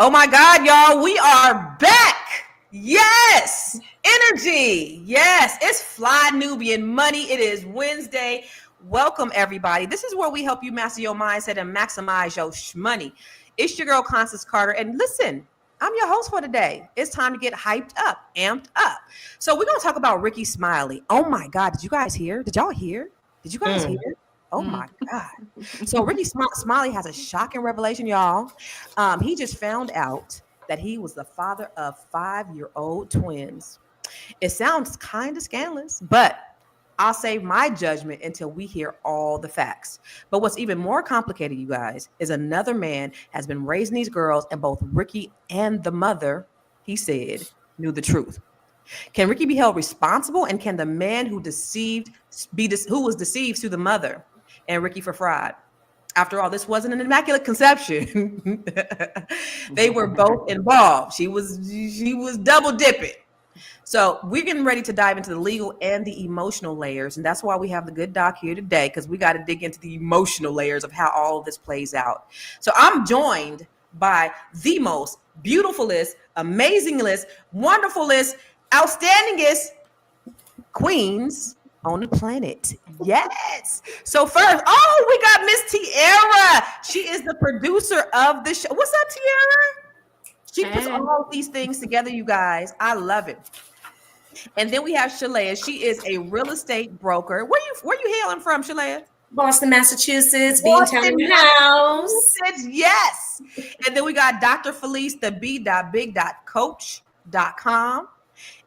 Oh my God, y'all, we are back. Yes, energy. Yes, it's Fly Nubian Money. It is Wednesday. Welcome, everybody. This is where we help you master your mindset and maximize your money. It's your girl, Constance Carter. And listen, I'm your host for today. It's time to get hyped up, amped up. So we're going to talk about Rickey Smiley. Oh my God, did you guys hear? Did y'all hear? Did you guys hear? Oh my God. So Rickey Smiley has a shocking revelation, y'all. He just found out that he was the father of 5-year-old twins. It sounds kind of scandalous, but I'll save my judgment until we hear all the facts. But what's even more complicated, you guys, is another man has been raising these girls, and both Rickey and the mother, he said, knew the truth. Can Rickey be held responsible, and can the man who was deceived sue the mother and Rickey for fraud? After all, this wasn't an immaculate conception. They were both involved. She was double dipping. So we're getting ready to dive into the legal and the emotional layers. And that's why we have the good doc here today, because we got to dig into the emotional layers of how all of this plays out. So I'm joined by the most beautifulest, amazingest, wonderfulest, outstandingest queens on the planet. Yes. So first, we got Miss Tiara. She is the producer of the show. What's up, Tiara? She puts all these things together, you guys. I love it. And then we have Shalea. She is a real estate broker. Where you hailing from, Shalea? Boston, Massachusetts, Beantown House. Yes. And then we got Dr. Felice, the b.big.coach.com.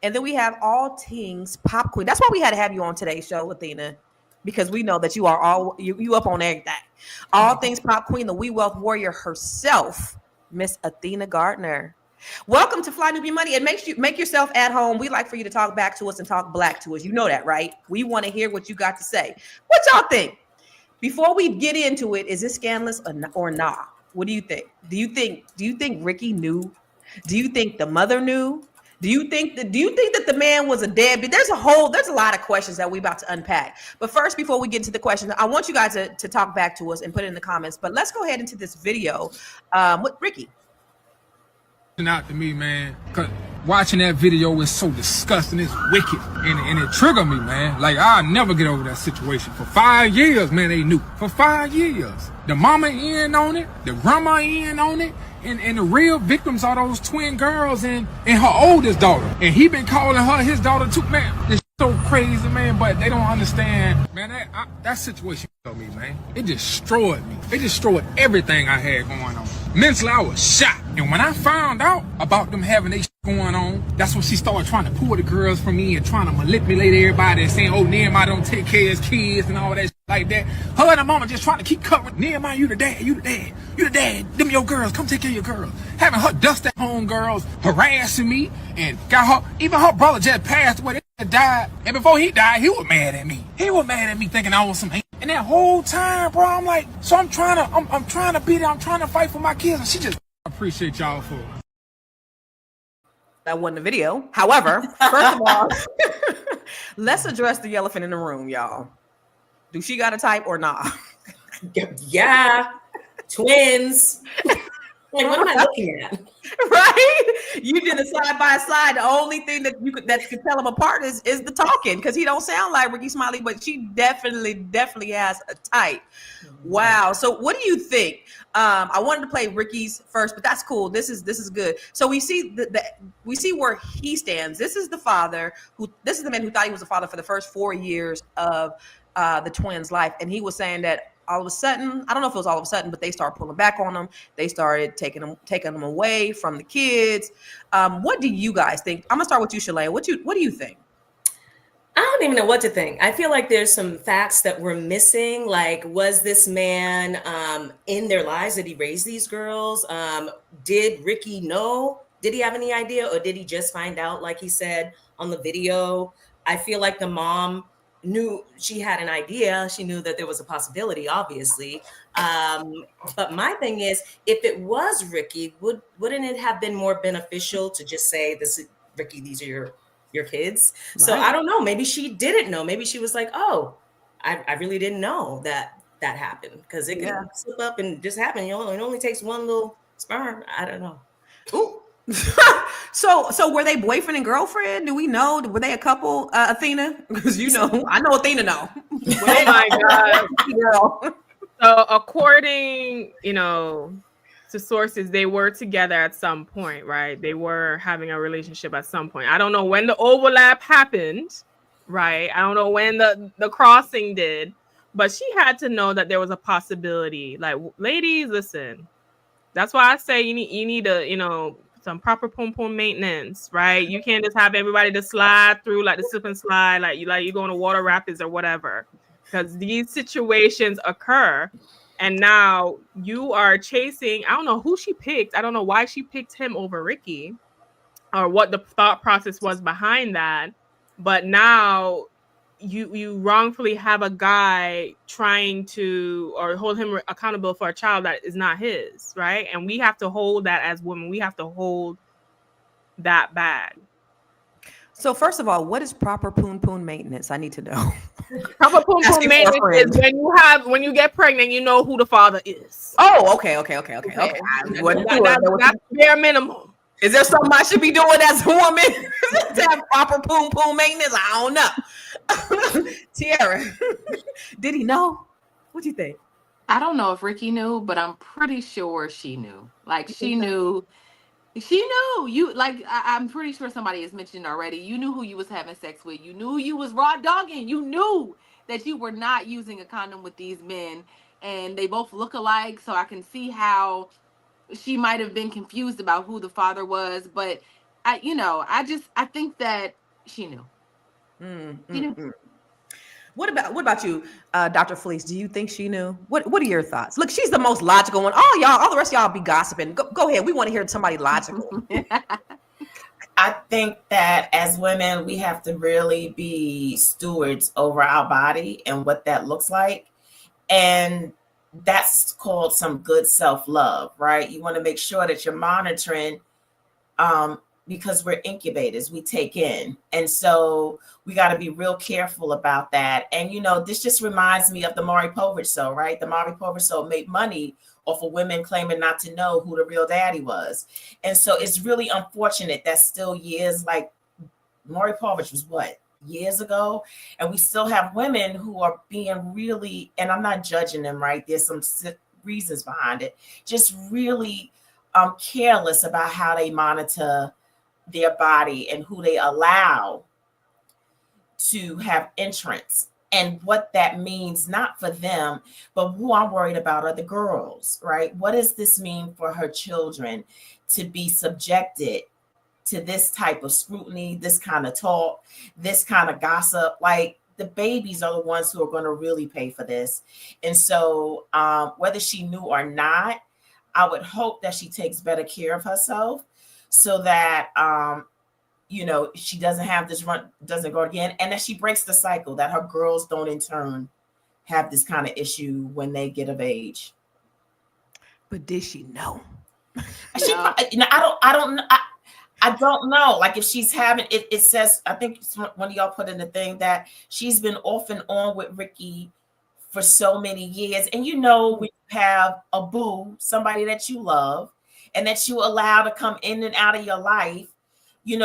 And then we have all things pop queen. That's why we had to have you on today's show, Athena, because we know that you are you up on everything. All things pop queen, the We Wealth warrior herself, Miss Athena Gardner. Welcome to Fly Nubian Money, and make yourself at home. We like for you to talk back to us and talk black to us. You know that, right? We want to hear what you got to say. What y'all think? Before we get into it, is this scandalous or not? What do you think? Do you think Rickey knew? Do you think the mother knew? Do you think that the man was a deadbeat? There's a lot of questions that we about to unpack. But first, before we get into the questions, I want you guys to talk back to us and put it in the comments. But let's go ahead into this video with Rickey. Out to me, man, cause watching that video is so disgusting. It's wicked, and it triggered me, man. Like, I'll never get over that situation. For 5 years, man, they knew. For 5 years, the mama in on it, the grandma in on it, and the real victims are those twin girls and her oldest daughter. And he been calling her his daughter too, man. It's so crazy, man. But they don't understand, man. That situation killed me, man. It destroyed me. It destroyed everything I had going on. Mentally, I was shot. And when I found out about them having their going on, that's when she started trying to pull the girls from me and trying to manipulate everybody and saying, oh, Nehemiah don't take care of his kids and all that shit like that. Her and her mama just trying to keep covering. Nehemiah, you the dad, you the dad, you the dad. Them your girls, come take care of your girls. Having her dust at home girls, harassing me, and got her, even her brother just passed away, they died. And before he died, he was mad at me. He was mad at me thinking I was some hate. And that whole time, bro, I'm like, so I'm trying to beat it, I'm trying to fight for my kids, and she just appreciate y'all for it. That wasn't a video. However, first of all, let's address the elephant in the room, y'all. Do she got a type or not? Yeah, twins. Like, what am I looking at? Right? You did a side by side. The only thing that could tell them apart is the talking, because he don't sound like Rickey Smiley, but she definitely has a type. Wow. So what do you think? I wanted to play Rickey's first, but that's cool. This is good. So we see we see where he stands. This is the man who thought he was the father for the first 4 years of the twins' life, and he was saying that all of a sudden, I don't know if it was all of a sudden, but they started pulling back on him. They started taking them away from the kids. What do you guys think? I'm gonna start with you, Shalea. What do you think? I don't even know what to think. I feel like there's some facts that we're missing. Like, was this man in their lives? Did he raise these girls? Did Rickey know? Did he have any idea, or did he just find out, like he said on the video? I feel like the mom knew, she had an idea. She knew that there was a possibility, obviously. But my thing is, if it was Rickey, wouldn't it have been more beneficial to just say, "This is Rickey, these are your kids"? Right. So I don't know. Maybe she didn't know. Maybe she was like, "Oh, I really didn't know that happened," because it can slip up and just happen. It only takes one little sperm. I don't know. Ooh. So were they boyfriend and girlfriend? Do we know? Were they a couple, Athena? Because I know Athena know. Oh my God. Girl. So according, to sources, they were together at some point, right? They were having a relationship at some point. I don't know when the overlap happened, right? I don't know when the crossing did, but she had to know that there was a possibility. Like, ladies, listen. That's why I say you need a, some proper pom pom maintenance, right? You can't just have everybody to slide through like the slip and slide, like you go to water rapids or whatever, because these situations occur. And now you are chasing. I don't know who she picked. I don't know why she picked him over Rickey, or what the thought process was behind that. But now you wrongfully have a guy trying to, or hold him accountable for a child that is not his, right? And we have to hold that as women. We have to hold that bag. So first of all, what is proper poon poon maintenance? I need to know. Proper poon poon maintenance is when you get pregnant, you know who the father is. Oh, okay. That's bare minimum. Is there something I should be doing as a woman to have proper poon poon maintenance? I don't know. Tiara, did he know? What do you think? I don't know if Rickey knew, but I'm pretty sure she knew. Like, she knew. She knew. You, like, I'm pretty sure somebody has mentioned already. You knew who you was having sex with. You knew you was raw dogging. You knew that you were not using a condom with these men, and they both look alike. So I can see how she might have been confused about who the father was. But I think that she knew. She knew. What about you, Dr. Felice? Do you think she knew? What are your thoughts? Look, she's the most logical one. All the rest of y'all be gossiping. Go ahead. We want to hear somebody logical. I think that as women, we have to really be stewards over our body and what that looks like. And that's called some good self-love, right? You want to make sure that you're monitoring, because we're incubators, we take in. And so we got to be real careful about that. And, this just reminds me of the Maury Povich show, right? The Maury Povich show made money off of women claiming not to know who the real daddy was. And so it's really unfortunate that still years, like Maury Povich was years ago, and we still have women who are being really, and I'm not judging them, right? There's some reasons behind it, just really careless about how they monitor their body and who they allow to have entrance, and what that means, not for them, but who I'm worried about are the girls, right? What does this mean for her children to be subjected to this type of scrutiny, this kind of talk, this kind of gossip? Like, the babies are the ones who are going to really pay for this. And so whether she knew or not, I would hope that she takes better care of herself, so that, she doesn't have this doesn't go again, and that she breaks the cycle, that her girls don't in turn have this kind of issue when they get of age. But did she know? I don't know. Like, if she's having it, it says, I think one of y'all put in the thing that she's been off and on with Rickey for so many years. And when you have a boo, somebody that you love and that you allow to come in and out of your life, you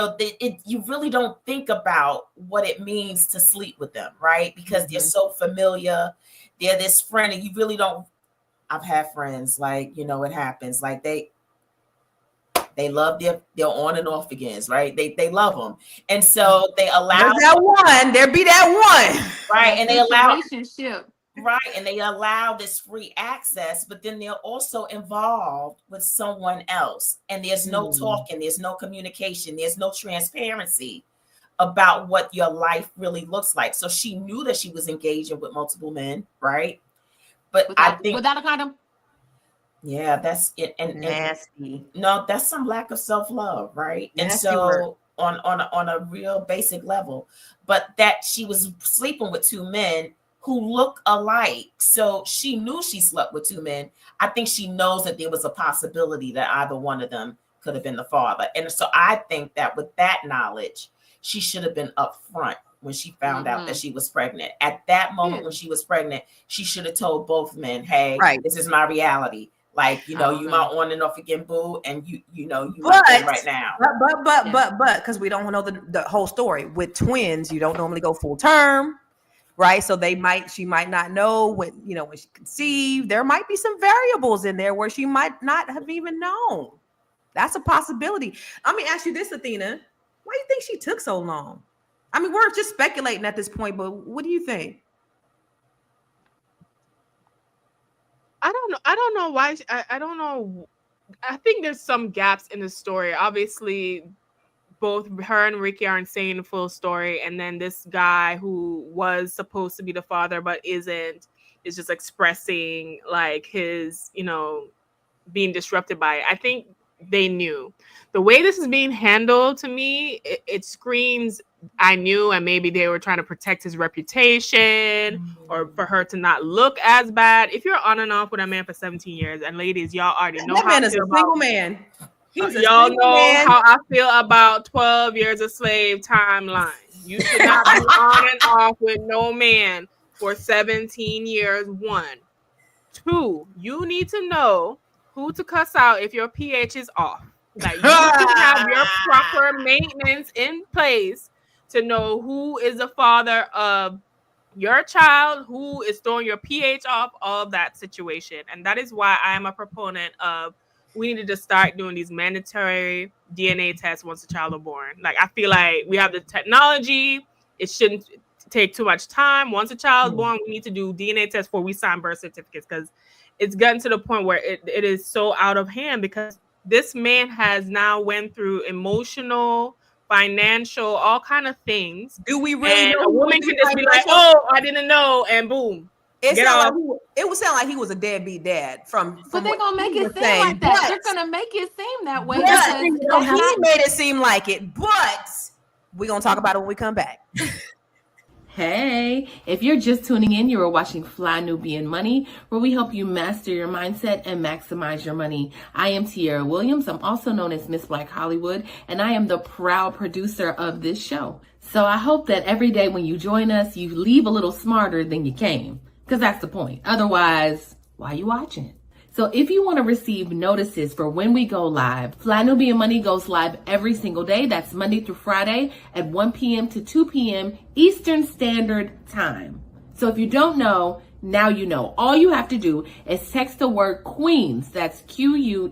really don't think about what it means to sleep with them, right? Because they're so familiar. They're this friend, and you really don't. I've had friends, like, it happens. Like, they love their on and off agains, right? They love them. And so they allow there be that one. Right. And they allow relationship. Right. And they allow this free access, but then they're also involved with someone else. And there's no talking, there's no communication, there's no transparency about what your life really looks like. So she knew that she was engaging with multiple men, right? But I think without a condom. Yeah, that's it. And nasty. No, that's some lack of self-love, right? Nasty and so word. on a real basic level, but that she was sleeping with two men who look alike. So she knew she slept with two men. I think she knows that there was a possibility that either one of them could have been the father. And so I think that with that knowledge, she should have been upfront when she found out that she was pregnant. At that moment when she was pregnant, she should have told both men, hey, this is my reality. Like, you don't my know. on and off again boo, and you like that right now. But because we don't know the whole story. With twins, you don't normally go full term, right? So she might not know when she conceived. There might be some variables in there where she might not have even known. That's a possibility. Let me ask you this, Athena. Why do you think she took so long? I mean, we're just speculating at this point, but what do you think? I don't know. I don't know why. I don't know. I think there's some gaps in the story. Obviously, both her and Rickey aren't saying the full story, and then this guy who was supposed to be the father but isn't is just expressing like his, being disrupted by it. I think they knew. The way this is being handled, to me, it screams I knew, and maybe they were trying to protect his reputation or for her to not look as bad. If you're on and off with a man for 17 years, and ladies, y'all already know that how man I is a feel single about, man. He's a y'all single know man. how I feel about 12 years of slave timeline. You should not be on and off with no man for 17 years. 1. 2, you need to know who to cuss out if your pH is off. Like, you should have your proper maintenance in place to know who is the father of your child, who is throwing your pH off, all of that situation. And that is why I am a proponent of we needed to start doing these mandatory DNA tests once the child is born. Like, I feel like we have the technology. It shouldn't take too much time. Once a child is born, we need to do DNA tests before we sign birth certificates, because it's gotten to the point where it is so out of hand, because this man has now went through emotional, financial, all kind of things. Do we really And know a woman can just be like, "Oh, I didn't know," and boom. It would sound like he was a deadbeat dad from But they're gonna make it seem saying, like that. but- They're gonna make it seem that way But because he made it seem like it. But we're gonna talk about it when we come back. Hey, if you're just tuning in, you are watching Fly Nubian Money, where we help you master your mindset and maximize your money. I am Tiara Williams. I'm also known as Miss Black Hollywood, and I am the proud producer of this show. So I hope that every day when you join us, you leave a little smarter than you came, because that's the point. Otherwise, why are you watching? So if you want to receive notices for when we go live, Fly Nubian Money goes live every single day. That's Monday through Friday at 1 p.m. to 2 p.m. Eastern Standard Time. So if you don't know, now you know. All you have to do is text the word Queens. That's Queens.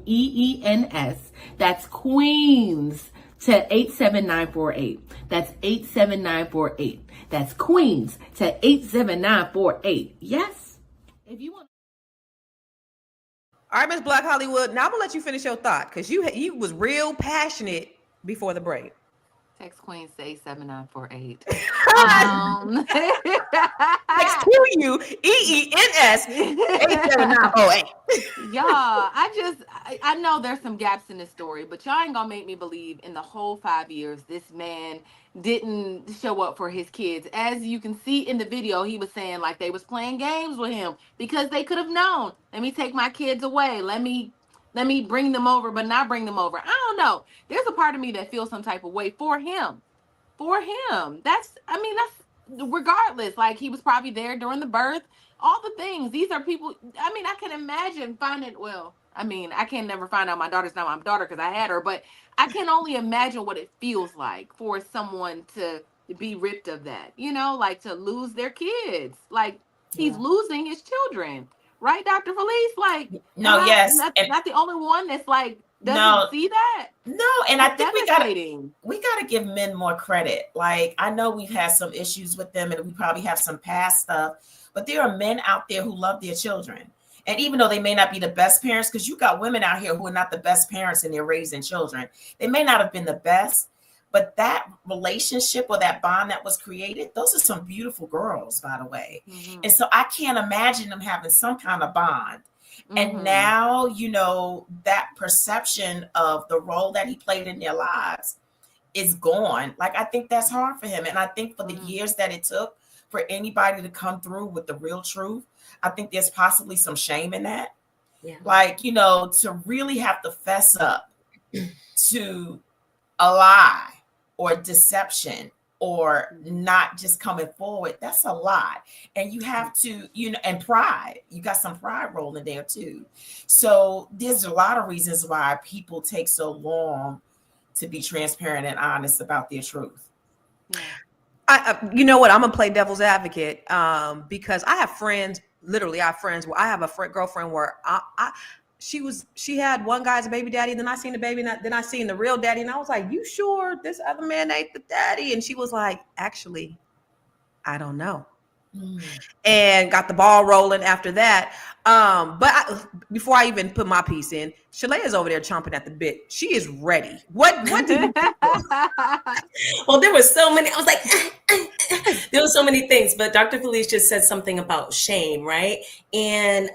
That's Queens to 87948. That's 87948. That's Queens to 87948. Yes? If you want. All right, Miss Black Hollywood. Now I'm gonna let you finish your thought, because you was real passionate before the break. Text Queen say 7948. Text QUEENS 87908. Y'all, I know there's some gaps in this story, but y'all ain't gonna make me believe in the whole 5 years this man didn't show up for his kids. As you can see in the video, he was saying like they was playing games with him because they could have known. Let me take my kids away. Let me bring them over, but not bring them over. I don't know. There's a part of me that feels some type of way for him. That's regardless. Like, he was probably there during the birth, all the things. These are people. I mean, I can imagine I can never find out my daughter's not my daughter because I had her, but I can only imagine what it feels like for someone to be ripped of that, like to lose their kids. Like, he's losing his children. Right, Dr. Felice? Like, yes. Not the only one that's like doesn't see that. No, and I think we gotta give men more credit. Like, I know we've had some issues with them, and we probably have some past stuff, but there are men out there who love their children. And even though they may not be the best parents, because you got women out here who are not the best parents and they're raising children. They may not have been the best, but that relationship or that bond that was created, those are some beautiful girls, by the way. Mm-hmm. And so I can't imagine them having some kind of bond. Mm-hmm. And now, that perception of the role that he played in their lives is gone. Like, I think that's hard for him. And I think for the years that it took for anybody to come through with the real truth, I think there's possibly some shame in that. Yeah. Like, to really have to fess up to a lie or deception or not just coming forward, that's a lot. And you have to, and pride, you got some pride rolling there too. So there's a lot of reasons why people take so long to be transparent and honest about their truth. You know what? I'm gonna play devil's advocate because I have friends. Literally, I have friends where I have a girlfriend where she had one guy as a baby daddy, then I seen the baby, then I seen the real daddy, and I was like, "You sure this other man ain't the daddy?" And she was like, "Actually, I don't know." And got the ball rolling after that. Before I even put my piece in, Shalea's over there chomping at the bit. She is ready. What did you Well, there were so many. I was like, there were so many things. But Dr. Felice just said something about shame, right? And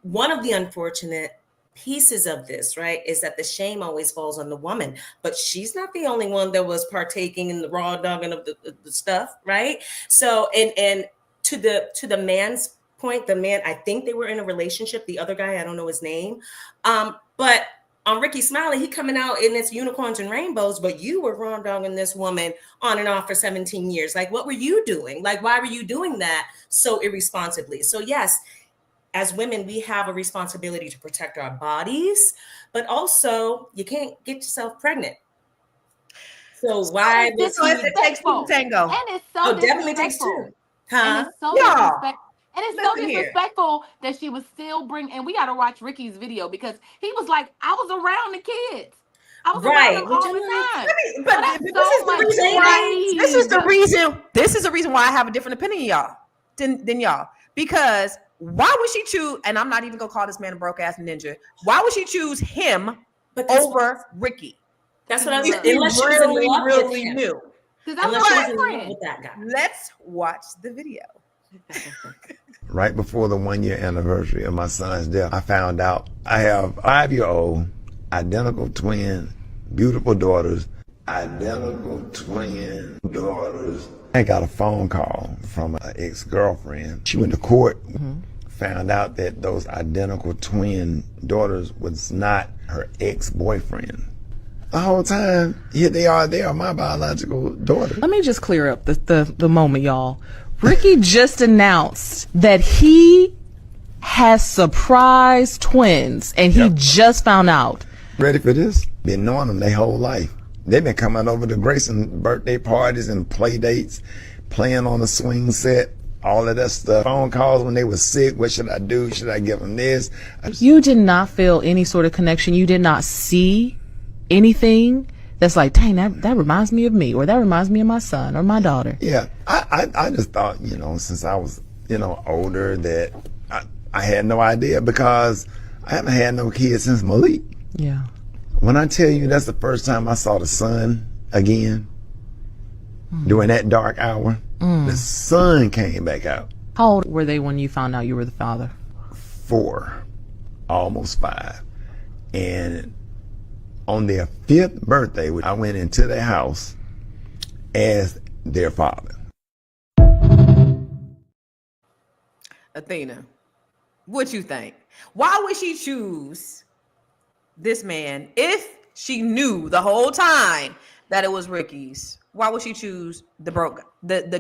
one of the unfortunate pieces of this, right, is that the shame always falls on the woman. But she's not the only one that was partaking in the raw dogging of the stuff, right? So, and to the man's point, the man, I think they were in a relationship. The other guy, I don't know his name, but on Rickey Smiley, he coming out in this unicorns and rainbows, but you were raw dogging this woman on and off for 17 years. Like, what were you doing? Like, why were you doing that so irresponsibly? So yes, as women, we have a responsibility to protect our bodies, but also you can't get yourself pregnant. So why? It takes two to tango. And it's so definitely takes two. And it's so disrespectful. And it's so disrespectful that she was still bringing. And we got to watch Ricky's video because he was like, "I was around the kids. I was around them all the time." This is the reason why I have a different opinion, y'all, than y'all. Because why would she choose? And I'm not even gonna call this man a broke ass ninja. Why would she choose him over Ricky? That's what I was saying. Unless she was in love with him. Knew. Unless she was in love with that guy. Let's watch the video. Right before the 1 year anniversary of my son's death, I found out I have 5-year-old, identical twin, beautiful daughters, I got a phone call from an ex-girlfriend. She went to court, found out that those identical twin daughters was not her ex-boyfriend. The whole time, here they are my biological daughters. Let me just clear up the moment, y'all. Rickey just announced that he has surprise twins, and he just found out. Ready for this? Been knowing them their whole life. They've been coming over to Grayson birthday parties and play dates, playing on the swing set, all of that stuff. Phone calls when they were sick. What should I do? Should I give them this? You did not feel any sort of connection. You did not see anything that's like, dang, that reminds me of me, or that reminds me of my son or my daughter. Yeah, I just thought, since I was, older, that I had no idea, because I haven't had no kids since Malik. Yeah. When I tell you that's the first time I saw the sun again, during that dark hour, the sun came back out. How old were they when you found out you were the father? 4, almost 5. And on their 5th birthday, I went into their house as their father. Athena, what you think? Why would she choose this man if she knew the whole time that it was Ricky's? Why would she choose the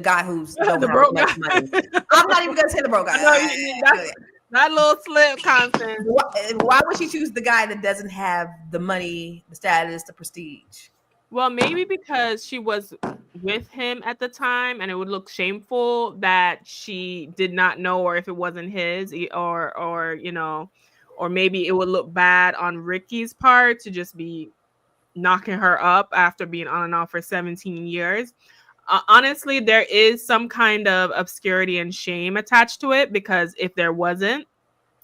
guy who's the broke guy? Money? I'm not even gonna say the broke guy. That little slip, Constance. Why would she choose the guy that doesn't have the money, the status, the prestige? Well, maybe because she was with him at the time, and it would look shameful that she did not know, or if it wasn't his, or maybe it would look bad on Ricky's part to just be knocking her up after being on and off for 17 years. Honestly, there is some kind of obscurity and shame attached to it, because if there wasn't,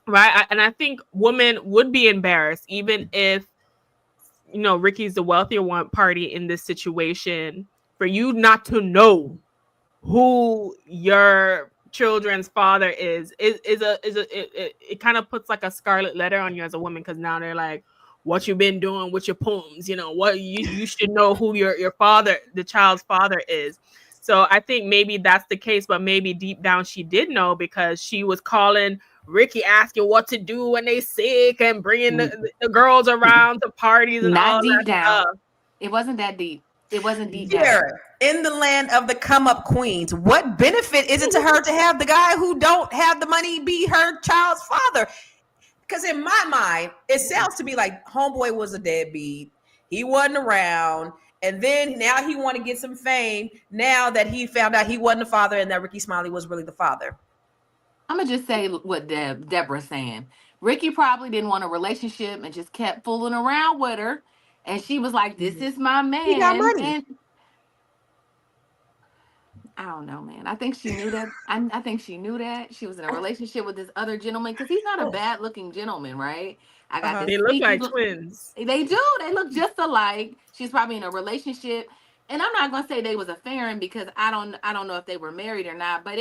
right, and I think women would be embarrassed, even if Ricky's the wealthier party in this situation, for you not to know who your children's father is it kind of puts like a scarlet letter on you as a woman, because now they're like, what you been doing with your poems, what you should know who your father, the child's father, is. So I think maybe that's the case, but maybe deep down she did know, because she was calling Rickey, asking what to do when they sick, and bringing the girls around to parties and not all deep that down stuff. It wasn't that deep. It wasn't deep Sierra, down. in the land of the come up queens. What benefit is it to her to have the guy who don't have the money be her child's father? Because in my mind, it sounds to me like homeboy was a deadbeat. He wasn't around. And then now he want to get some fame now that he found out he wasn't the father and that Rickey Smiley was really the father. I'm going to just say what Deborah's saying. Rickey probably didn't want a relationship and just kept fooling around with her. And she was like, this is my man. He got money. And I don't know, man. I think she knew that. I think she knew that. She was in a relationship with this other gentleman because he's not a bad looking gentleman, right? I got this. They look like twins. They do. They look just alike. She's probably in a relationship. And I'm not gonna say they was affaring because I don't know if they were married or not, but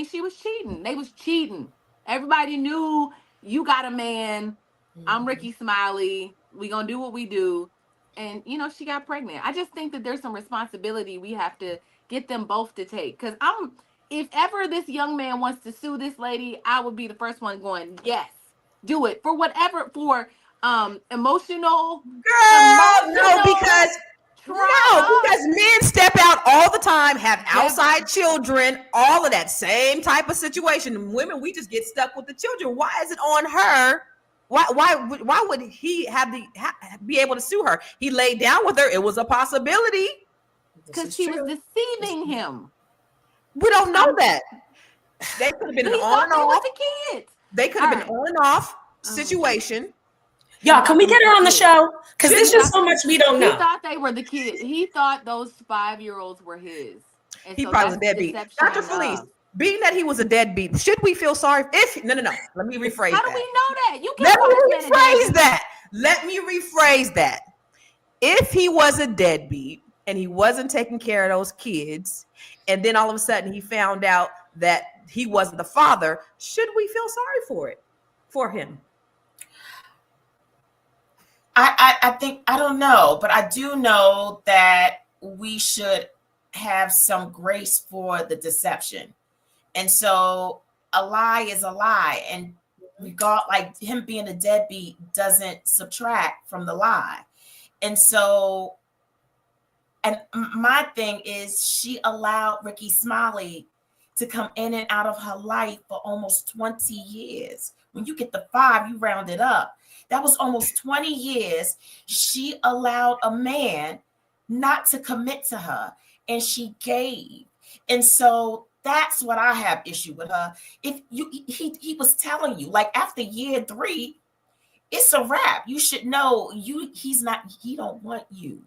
she was cheating. They was cheating. Everybody knew you got a man. I'm Rickey Smiley. We gonna do what we do. And she got pregnant. I just think that there's some responsibility we have to get them both to take. Because if ever this young man wants to sue this lady, I would be the first one going, yes, do it for whatever, for emotional. Because men step out all the time, have outside children, all of that same type of situation. Women, we just get stuck with the children. Why is it on her? Why would he be able to sue her? He laid down with her. It was a possibility. Because she was deceiving him. We don't know that. They could have been on and off. They could have been on and off situation. Y'all, can we get her on the show? Because there's just so much we don't know. He thought they were the kids. He thought those 5-year-olds were his. And he probably was a deadbeat. Dr. Felice, being that he was a deadbeat, should we feel sorry? No. Let me rephrase that. How do we know that? Let me rephrase that. If he was a deadbeat and he wasn't taking care of those kids, and then all of a sudden he found out that he wasn't the father, should we feel sorry for him? I think, I don't know, but I do know that we should have some grace for the deception. And so a lie is a lie. And like him being a deadbeat doesn't subtract from the lie. And so, and my thing is she allowed Rickey Smiley to come in and out of her life for almost 20 years. When you get the 5, you round it up. That was almost 20 years. She allowed a man not to commit to her, and she gave. And so that's what I have issue with her. If he was telling you, like after year 3, it's a wrap. You should know he don't want you.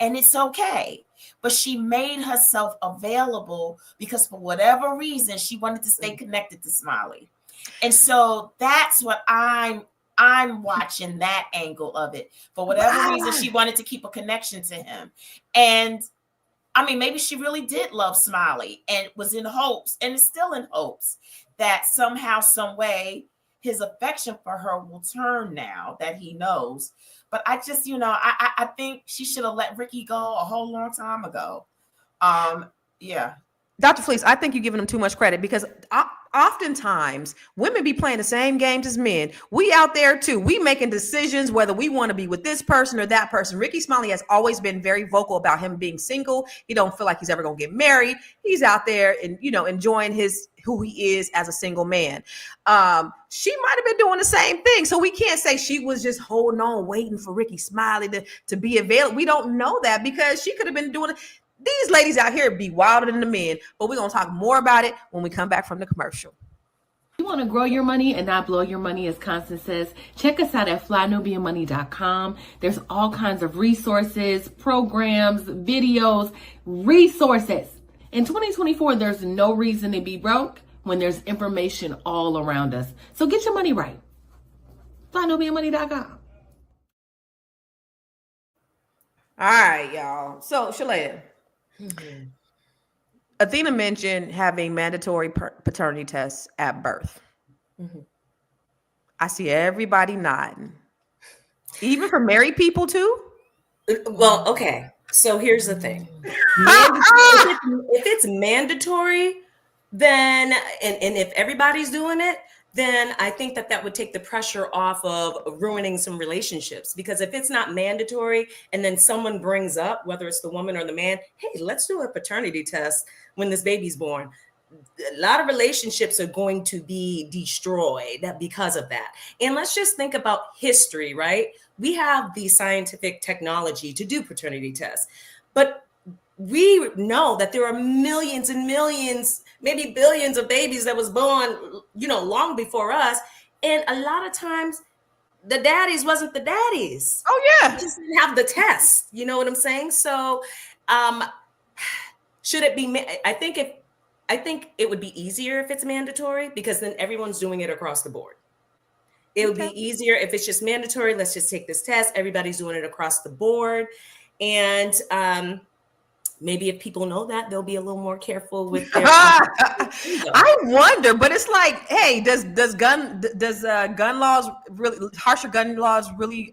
And it's okay. But she made herself available because for whatever reason, she wanted to stay connected to Smiley. And so that's what I'm watching, that angle of it. For whatever reason, she wanted to keep a connection to him. And I mean, maybe she really did love Smiley and was in hopes, and is still in hopes, that somehow, some way, his affection for her will turn now that he knows. But I just, I think she should have let Rickey go a whole long time ago. Yeah. Dr. Felice, I think you're giving him too much credit because oftentimes women be playing the same games as men. We out there too. We making decisions whether we want to be with this person or that person. Rickey Smiley has always been very vocal about him being single. He don't feel like he's ever going to get married. He's out there and, enjoying who he is as a single man. She might have been doing the same thing. So we can't say she was just holding on, waiting for Rickey Smiley to be available. We don't know that because she could have been doing it. These ladies out here be wilder than the men, but we're going to talk more about it when we come back from the commercial. You want to grow your money and not blow your money, as Constance says, check us out at flynubianmoney.com. There's all kinds of resources, programs, videos, resources. In 2024, there's no reason to be broke when there's information all around us. So get your money right. flynubianmoney.com. All right, y'all. So, Shalea. Mm-hmm. Athena mentioned having mandatory paternity tests at birth. Mm-hmm. I see everybody nodding. Even for married people too? Well, okay. So here's the thing. If it's mandatory, then, and if everybody's doing it, then I think that would take the pressure off of ruining some relationships. Because if it's not mandatory and then someone brings up, whether it's the woman or the man, hey, let's do a paternity test when this baby's born. A lot of relationships are going to be destroyed because of that. And let's just think about history, right? We have the scientific technology to do paternity tests, but we know that there are millions and millions, maybe billions of babies that was born, long before us. And a lot of times the daddies wasn't the daddies. Oh yeah. They just didn't have the test. You know what I'm saying? So should it be, I think it would be easier if it's mandatory, because then everyone's doing it across the board. It would be easier if it's just mandatory. Let's just take this test. Everybody's doing it across the board. And maybe if people know that, they'll be a little more careful with their I wonder, but it's like, hey, does gun laws really, harsher gun laws really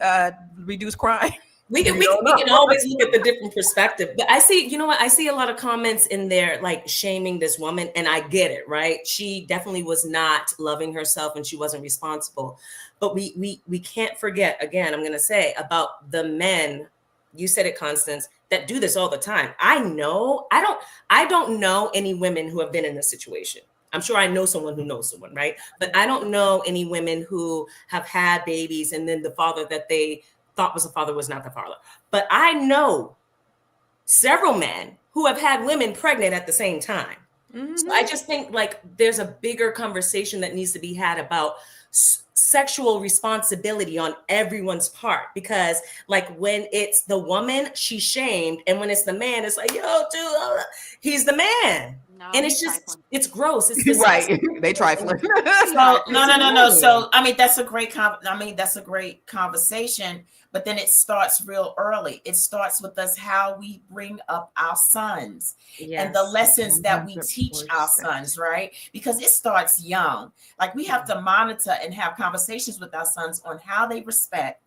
reduce crime? We can always look at the different perspective. But I see, you know what? I see a lot of comments in there like shaming this woman, and I get it, right? She definitely was not loving herself and she wasn't responsible. But we can't forget, again, I'm going to say, about the men, you said it, Constance, that do this all the time. I don't know any women who have been in this situation. I'm sure I know someone who knows someone, right? But I don't know any women who have had babies and then the father that they thought was the father was not the father. But I know several men who have had women pregnant at the same time. Mm-hmm. So I just think like there's a bigger conversation that needs to be had about sexual responsibility on everyone's part, because like when it's the woman, she's shamed, and when it's the man, it's like, yo, dude, he's the man. No, and it's just trifling. It's gross. It's right. They trifling. So no. So I mean that's a great conversation, but then it starts real early. It starts with us how we bring up our sons, yes, and the lessons that we teach our sons, right? Because it starts young. Like we have to monitor and have conversations with our sons on how they respect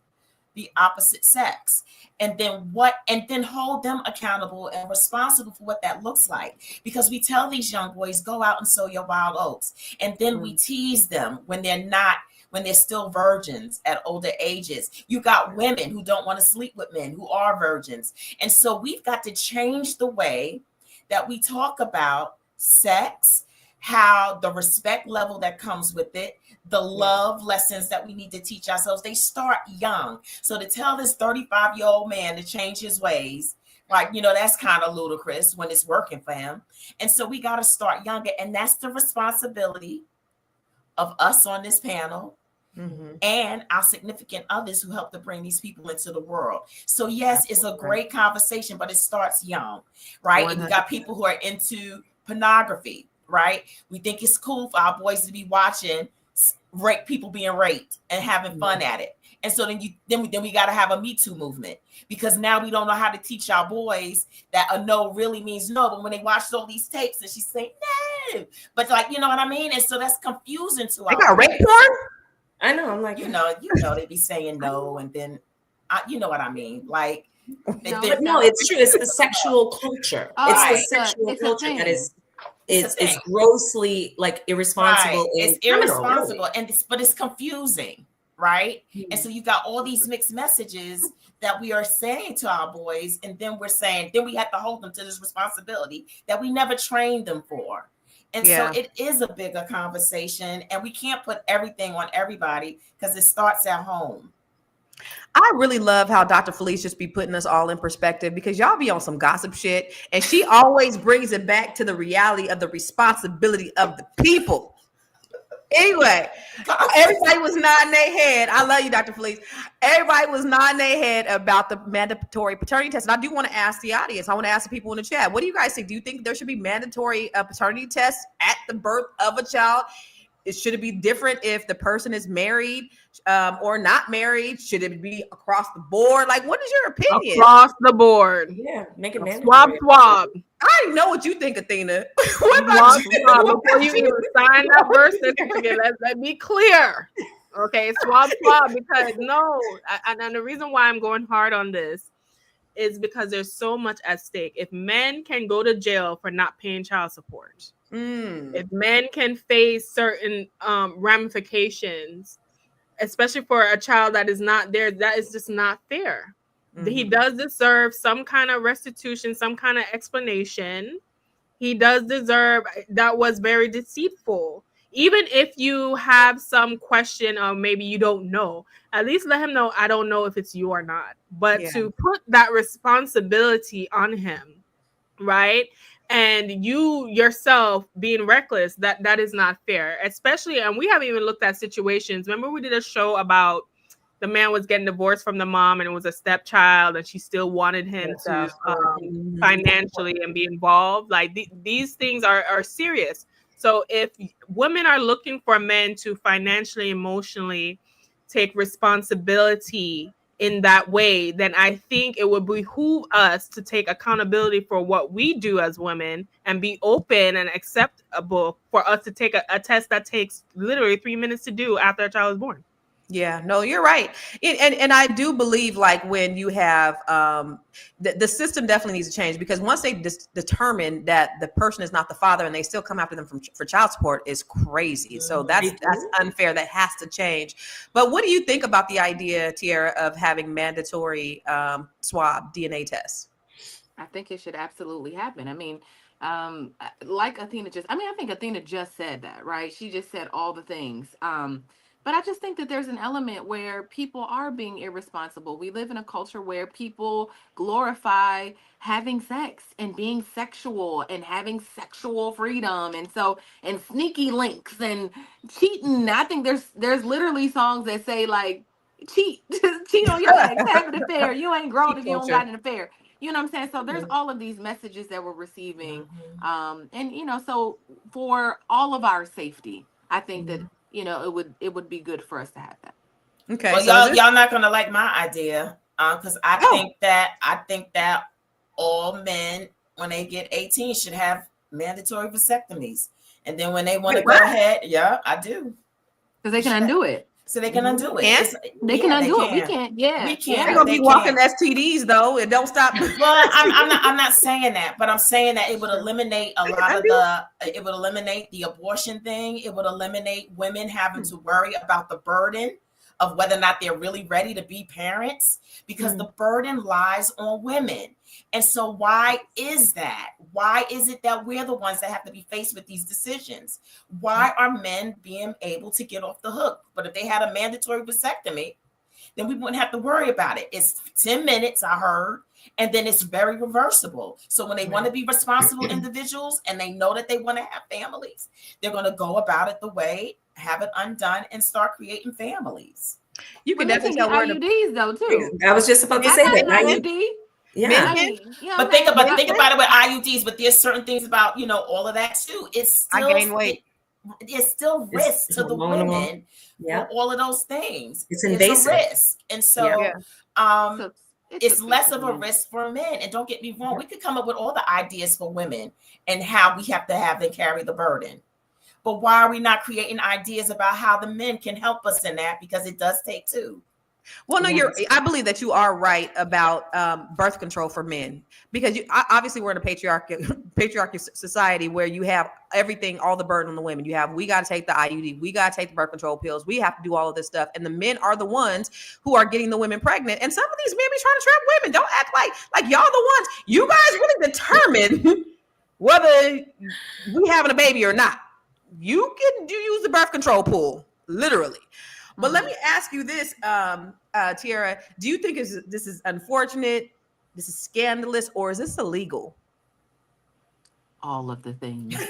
the opposite sex, and then hold them accountable and responsible for what that looks like. Because we tell these young boys, go out and sow your wild oats, and then we tease them when they're still virgins at older ages. You got women who don't want to sleep with men who are virgins. And so we've got to change the way that we talk about sex, how the respect level that comes with it, the love lessons that we need to teach ourselves. They start young. So to tell this 35-year-old man to change his ways, like, that's kind of ludicrous when it's working for him. And so we got to start younger. And that's the responsibility of us on this panel, mm-hmm, and our significant others who help to bring these people into the world. So yes, it's a great conversation, but it starts young, right? 100%. And you got people who are into pornography, right? We think it's cool for our boys to be watching people being raped and having fun at it. And so then we got to have a Me Too movement, because now we don't know how to teach our boys that a no really means no. But when they watched all these tapes and she's saying no, but like, you know what I mean? And so that's confusing to us. They got rape porn? I know. I'm like, they be saying no, and then you know what I mean? Like, no, it's true. It's the sexual culture. It's the sexual culture that is. It's grossly like irresponsible. Right. It's irresponsible, really. But it's confusing, right? Mm-hmm. And so you got all these mixed messages that we are saying to our boys, and then we have to hold them to this responsibility that we never trained them for. And so it is a bigger conversation, and we can't put everything on everybody because it starts at home. I really love how Dr. Felice just be putting us all in perspective, because y'all be on some gossip shit, and she always brings it back to the reality of the responsibility of the people. Anyway, everybody was nodding their head. I love you, Dr. Felice. Everybody was nodding their head about the mandatory paternity test. And I do want to ask the audience, I want to ask the people in the chat, what do you guys think? Do you think there should be mandatory paternity tests at the birth of a child? Should it be different if the person is married or not married? Should it be across the board? Like, what is your opinion? Across the board. Yeah, make it mandatory. Swab. I know what you think, Athena. What about swab before you even sign that birth certificate? Let me clear. Okay, swab, because and the reason why I'm going hard on this is because there's so much at stake. If men can go to jail for not paying child support, If men can face certain ramifications, especially for a child that is not there, that is just not fair. He does deserve some kind of restitution, some kind of explanation. He does deserve, that was very deceitful. Even if you have some question or maybe you don't know, at least let him know, I don't know if it's you or not. But to put that responsibility on him, right? And you yourself being reckless, that is not fair. Especially, and we haven't even looked at situations. Remember we did a show about the man was getting divorced from the mom and it was a stepchild and she still wanted him to financially and be involved. Like these things are serious. So if women are looking for men to financially, emotionally take responsibility in that way, then I think it would behoove us to take accountability for what we do as women and be open and acceptable for us to take a test that takes literally 3 minutes to do after a child is born. Yeah, no, you're right. And I do believe, like, when you have the system definitely needs to change, because once they determine that the person is not the father and they still come after them for child support is crazy. So that's unfair. That has to change. But what do you think about the idea, Tiara, of having mandatory swab DNA tests? I think it should absolutely happen. I mean, like Athena I think Athena just said that, right? She just said all the things. But I just think that there's an element where people are being irresponsible. We live in a culture where people glorify having sex and being sexual and having sexual freedom, and sneaky links and cheating. I think there's literally songs that say, like, cheat on your ex, have an affair. You ain't grown if you don't got an affair. You know what I'm saying? So there's all of these messages that we're receiving. And so for all of our safety, I think that it would be good for us to have that. Okay. Well, so y'all not gonna like my idea, because I think that all men, when they get 18, should have mandatory vasectomies, and then when they want to go ahead, I do, because they can undo it. So they can undo it. They can undo it. We can't. Yeah, we can't. They're gonna be walking STDs though, and don't stop. Well, I'm not saying that, but I'm saying that it would eliminate a lot of it would eliminate the abortion thing. It would eliminate women having to worry about the burden of whether or not they're really ready to be parents, because the burden lies on women. And so why is that? Why is it that we're the ones that have to be faced with these decisions? Why are men being able to get off the hook? But if they had a mandatory vasectomy, then we wouldn't have to worry about it. It's 10 minutes, I heard, and then it's very reversible. So when they want to be responsible individuals and they know that they want to have families, they're going to go about it the way, have it undone, and start creating families. You can definitely tell IUDs though too. I was just about to say that. IUD. Yeah. But think about it with IUDs, but there's certain things about, all of that too. It's still, I gain weight. It's still risk to the women for all of those things. It's invasive. A risk. And so it's less of a risk for men. And don't get me wrong, we could come up with all the ideas for women and how we have to have them carry the burden. But why are we not creating ideas about how the men can help us in that? Because it does take two. Well, no, I believe that you are right about birth control for men, because obviously we're in a patriarchal society where you have everything, all the burden on the women. We got to take the IUD, we got to take the birth control pills, we have to do all of this stuff, and the men are the ones who are getting the women pregnant. And some of these men be trying to trap women. Don't act like y'all the ones. You guys really determine whether we having a baby or not. You use the birth control pool, literally. But let me ask you this, Tiara, do you think this is unfortunate, this is scandalous, or is this illegal? All of the things. I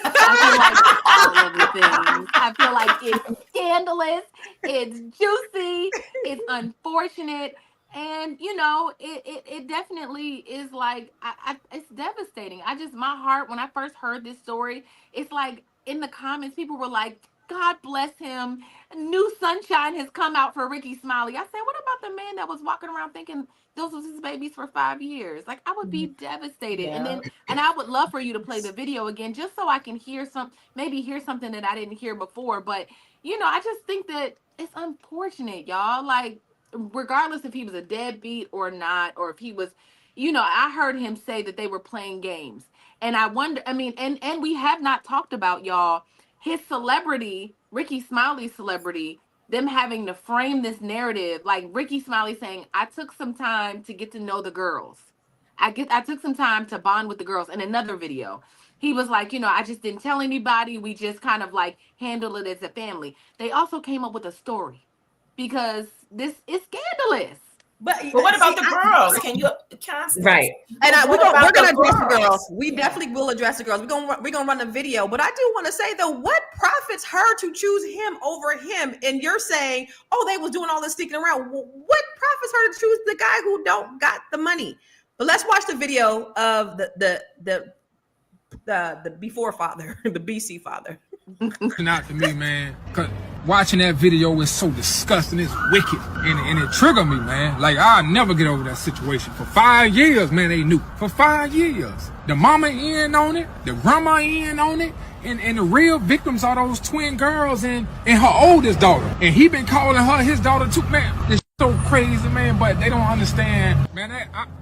feel like it's scandalous, it's juicy, it's unfortunate. And, it definitely is like, it's devastating. My heart, when I first heard this story, it's like in the comments, people were like, God bless him. New sunshine has come out for Rickey Smiley. I said, what about the man that was walking around thinking those was his babies for 5 years? Like, I would be devastated. Yeah. And I would love for you to play the video again, just so I can hear something that I didn't hear before. But, I just think that it's unfortunate, y'all. Like, regardless if he was a deadbeat or not, or if he was, I heard him say that they were playing games. And I wonder, I mean, and we have not talked about, y'all, his celebrity, Rickey Smiley's celebrity, them having to frame this narrative, like Rickey Smiley saying, I took some time to get to know the girls. I took some time to bond with the girls. In another video, he was like, I just didn't tell anybody. We just kind of like handle it as a family. They also came up with a story because this is scandalous. But what about the girls? Can you, Constance? Right. And we're What about gonna the address the girls? girls. We definitely will address the girls. We're gonna run the video. But I do want to say though, what profits her to choose him over him? And you're saying, oh, they was doing all this sneaking around. What profits her to choose the guy who don't got the money? But let's watch the video of the before father, the BC father. Out to me, man. 'Cause watching that video is so disgusting. It's wicked, and it triggered me, man. Like I'll never get over that situation. For 5 years, man, they knew. For 5 years, the mama in on it, the grandma in on it, and the real victims are those twin girls and her oldest daughter. And he been calling her his daughter too, man. It's so crazy, man. But they don't understand, man.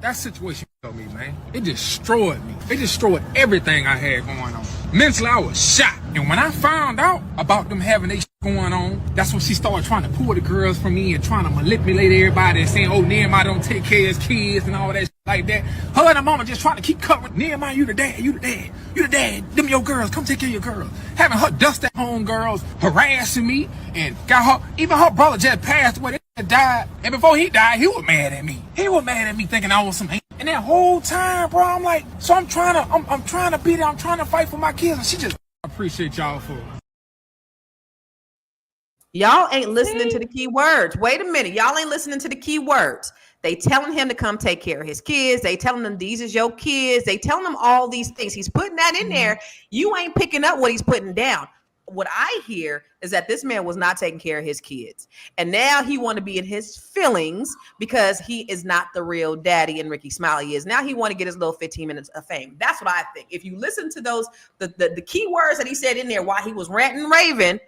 That situation killed me, man. It destroyed me. It destroyed everything I had going on. Mentally, I was shot. And when I found out about them having their going on, that's when she started trying to pull the girls from me and trying to manipulate everybody and saying, oh, Nehemiah don't take care of his kids and all that shit like that. Her and her mama just trying to keep covering. Nehemiah, you the dad, you the dad, you the dad. Them your girls, come take care of your girls. Having her dust at home girls, harassing me, and got her, even her brother just passed away, they died. And before he died, he was mad at me. He was mad at me thinking I was some hate. And that whole time, bro, I'm like, so I'm trying to be there, I'm trying to fight for my kids, and she just appreciate y'all for it. Y'all ain't listening to the key words. Wait a minute. Y'all ain't listening to the key words. They telling him to come take care of his kids. They telling him these is your kids. They telling him all these things. He's putting that in there. You ain't picking up what he's putting down. What I hear is that this man was not taking care of his kids. And now he want to be in his feelings because he is not the real daddy and Rickey Smiley is. Now he want to get his little 15 minutes of fame. That's what I think. If you listen to those, the key words that he said in there while he was ranting and raving,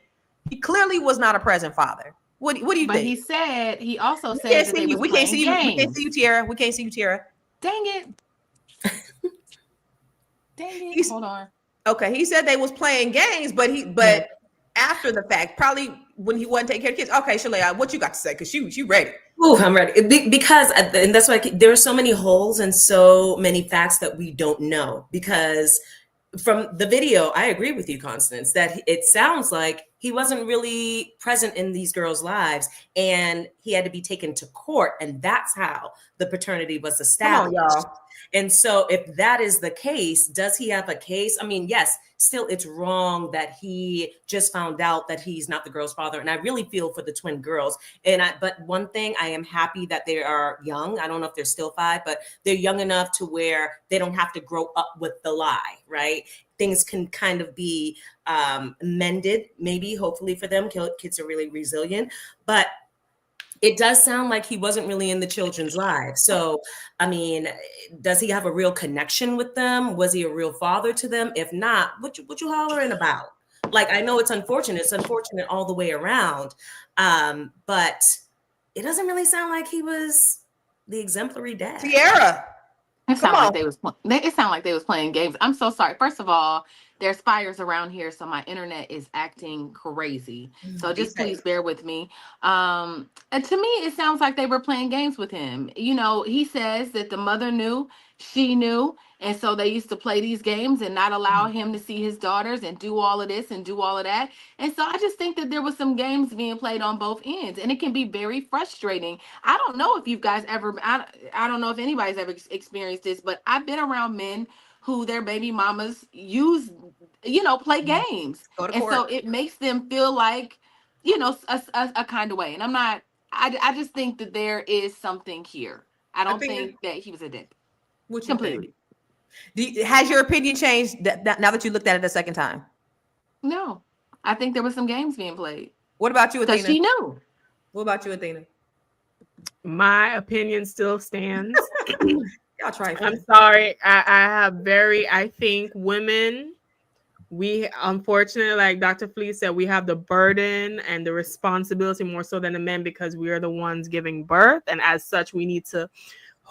he clearly was not a present father. What do you think? But he also said that they was we can't see you. games. We can't see you, Tiara. We can't see you, Tiara. Dang it. Dang it. Hold on. Okay, he said they was playing games, but after the fact, probably when he wasn't taking care of kids. Okay, Shalea, what you got to say? Because she ready. Ooh, I'm ready. Because, and that's why there are so many holes and so many facts that we don't know. Because from the video, I agree with you, Constance, that it sounds like he wasn't really present in these girls' lives and he had to be taken to court. And that's how the paternity was established. Come on, y'all. And so if that is the case, does he have a case? I mean, yes, still it's wrong that he just found out that he's not the girl's father. And I really feel for the twin girls. But one thing, I am happy that they are young. I don't know if they're still 5, but they're young enough to where they don't have to grow up with the lie, right? Things can kind of be mended, maybe, hopefully for them. Kids are really resilient. But it does sound like he wasn't really in the children's lives. So, I mean, does he have a real connection with them? Was he a real father to them? If not, what you hollering about? Like, I know it's unfortunate. It's unfortunate all the way around. But it doesn't really sound like he was the exemplary dad. Tiara. It sounded like they was playing games. I'm so sorry. First of all, there's fires around here, so my internet is acting crazy. So just please bear with me. And to me, it sounds like they were playing games with him. You know, he says that the mother knew, she knew, and so they used to play these games and not allow him to see his daughters and do all of this and do all of that. And so I just think that there was some games being played on both ends, and it can be very frustrating. I don't know if you guys ever, I don't know if anybody's ever experienced this, but I've been around men who their baby mamas use, play games. And so it makes them feel like, a kind of way. And I just think that there is something here. I don't think that he was a dick. What you completely. Has your opinion changed now that you looked at it a second time? No, I think there was some games being played. What about you, Athena? Because she knew. What about you, Athena? My opinion still stands. Y'all try. I'm sorry. I think women, we unfortunately, like Dr. Fleece said, we have the burden and the responsibility more so than the men because we are the ones giving birth. And as such, we need to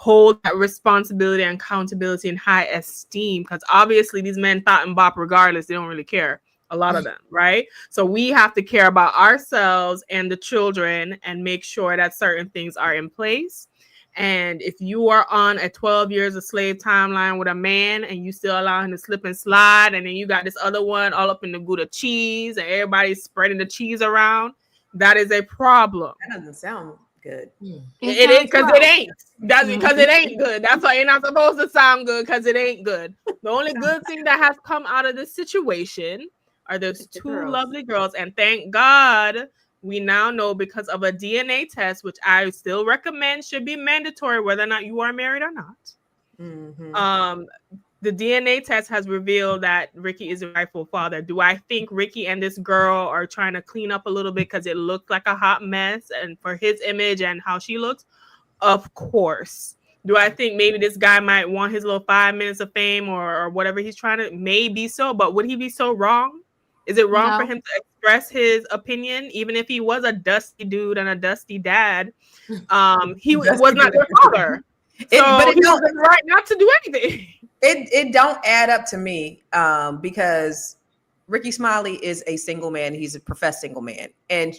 hold that responsibility and accountability in high esteem, because obviously these men thought and bop regardless. They don't really care, a lot of them, right? So we have to care about ourselves and the children and make sure that certain things are in place. And if you are on a 12 years of slave timeline with a man and you still allow him to slip and slide, and then you got this other one all up in the Gouda cheese and everybody's spreading the cheese around, that is a problem. That doesn't sound good. It ain't, because it ain't. That's because it ain't good. That's why you're not supposed to sound good, because it ain't good. The only good thing that has come out of this situation are those two lovely girls. And thank God we now know, because of a DNA test, which I still recommend should be mandatory whether or not you are married or not. The DNA test has revealed that Rickey is the rightful father. Do I think Rickey and this girl are trying to clean up a little bit because it looked like a hot mess and for his image and how she looks? Of course. Do I think maybe this guy might want his little 5 minutes of fame or whatever he's trying to? Maybe so, but would he be so wrong? Is it wrong for him to express his opinion, even if he was a dusty dude and a dusty dad? He was not their father. But it don't right not to do anything. It don't add up to me, because Rickey Smiley is a single man. He's a professed single man, and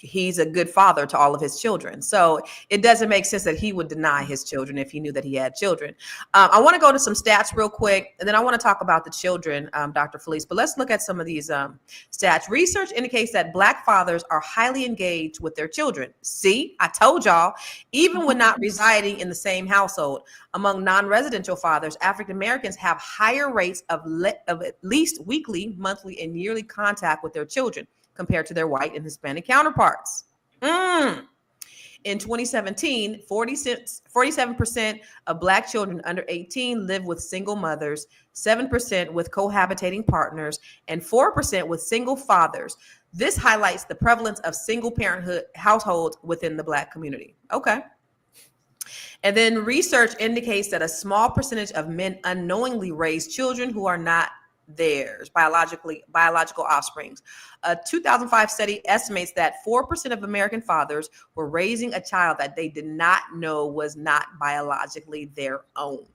he's a good father to all of his children. So it doesn't make sense that he would deny his children if he knew that he had children. I want to go to some stats real quick, and then I want to talk about the children, Dr. Felice. But let's look at some of these stats. Research indicates that Black fathers are highly engaged with their children. See, I told y'all, even when not residing in the same household. Among non-residential fathers, African Americans have higher rates of at least weekly, monthly, and yearly contact with their children compared to their white and Hispanic counterparts. In 2017, 47% of Black children under 18 live with single mothers, 7% with cohabitating partners, and 4% with single fathers. This highlights the prevalence of single parenthood households within the Black community. Okay. And then research indicates that a small percentage of men unknowingly raise children who are not theirs, biological offsprings. A 2005 study estimates that 4% of American fathers were raising a child that they did not know was not biologically their own.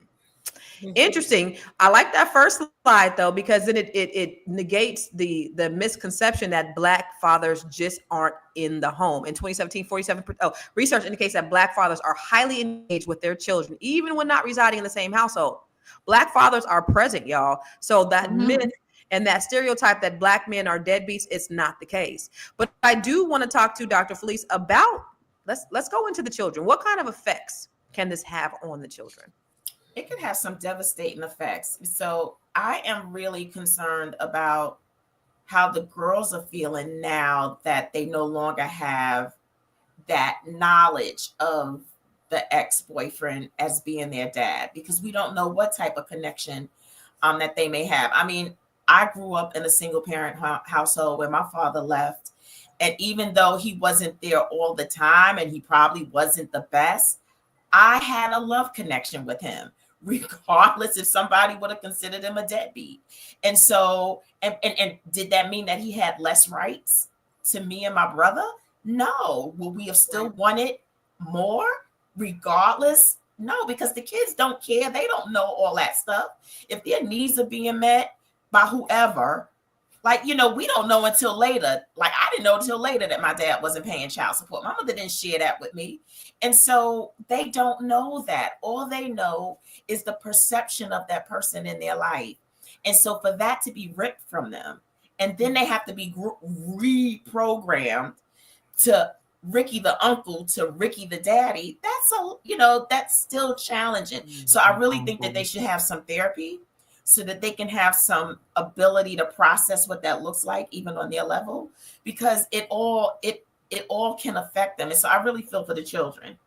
Interesting. I like that first slide though, because then it negates the misconception that Black fathers just aren't in the home. In 2017, research indicates that Black fathers are highly engaged with their children, even when not residing in the same household. Black fathers are present, y'all. So that myth and that stereotype that Black men are deadbeats, it's not the case. But I do want to talk to Dr. Felice about, let's go into the children. What kind of effects can this have on the children? It can have some devastating effects. So I am really concerned about how the girls are feeling now that they no longer have that knowledge of the ex-boyfriend as being their dad, because we don't know what type of connection that they may have. I mean, I grew up in a single parent household where my father left. And even though he wasn't there all the time and he probably wasn't the best, I had a love connection with him, regardless if somebody would have considered him a deadbeat. And so, and did that mean that he had less rights to me and my brother? No. Will we have still wanted more regardless? No, because the kids don't care. They don't know all that stuff. If their needs are being met by whoever, like, you know, we don't know until later. Like, I didn't know until later that my dad wasn't paying child support. My mother didn't share that with me. And so they don't know that. All they know is the perception of that person in their life. And so for that to be ripped from them, and then they have to be reprogrammed to Rickey the uncle to Rickey the daddy, that's still challenging. So I really think that they should have some therapy so that they can have some ability to process what that looks like, even on their level, because it all can affect them. And so I really feel for the children.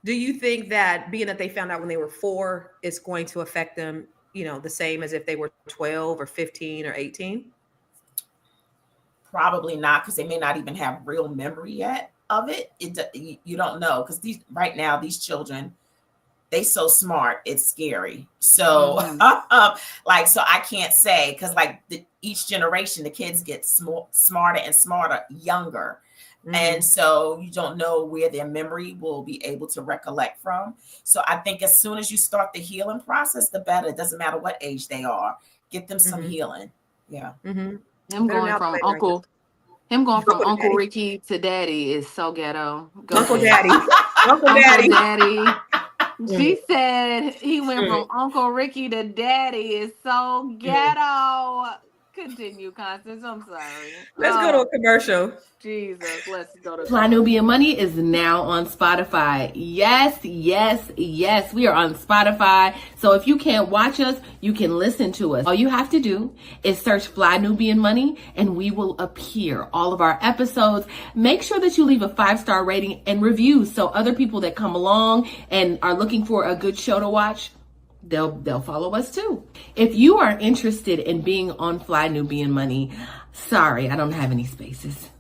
Do you think that being that they found out when they were 4 is going to affect them, the same as if they were 12 or 15 or 18? Probably not, because they may not even have real memory yet of it. You don't know, because these children, they so smart, it's scary. So so I can't say, because each generation the kids get smarter and smarter younger. And so you don't know where their memory will be able to recollect from. So I think as soon as you start the healing process, the better. It doesn't matter what age they are. Get them some healing. Yeah. Him going from Uncle Ricky to Daddy is so ghetto. Uncle Daddy. Uncle Daddy. She said he went from Uncle Ricky to Daddy is so ghetto. Continue, Constance. I'm sorry. Let's go to a commercial. Jesus, let's go to Fly Nubian Money is now on Spotify. Yes, yes, yes. We are on Spotify. So if you can't watch us, you can listen to us. All you have to do is search Fly Nubian Money and we will appear. All of our episodes. Make sure that you leave a 5-star rating and review so other people that come along and are looking for a good show to watch, they'll follow us too. If you are interested in being on Fly Nubian Money, sorry, I don't have any spaces.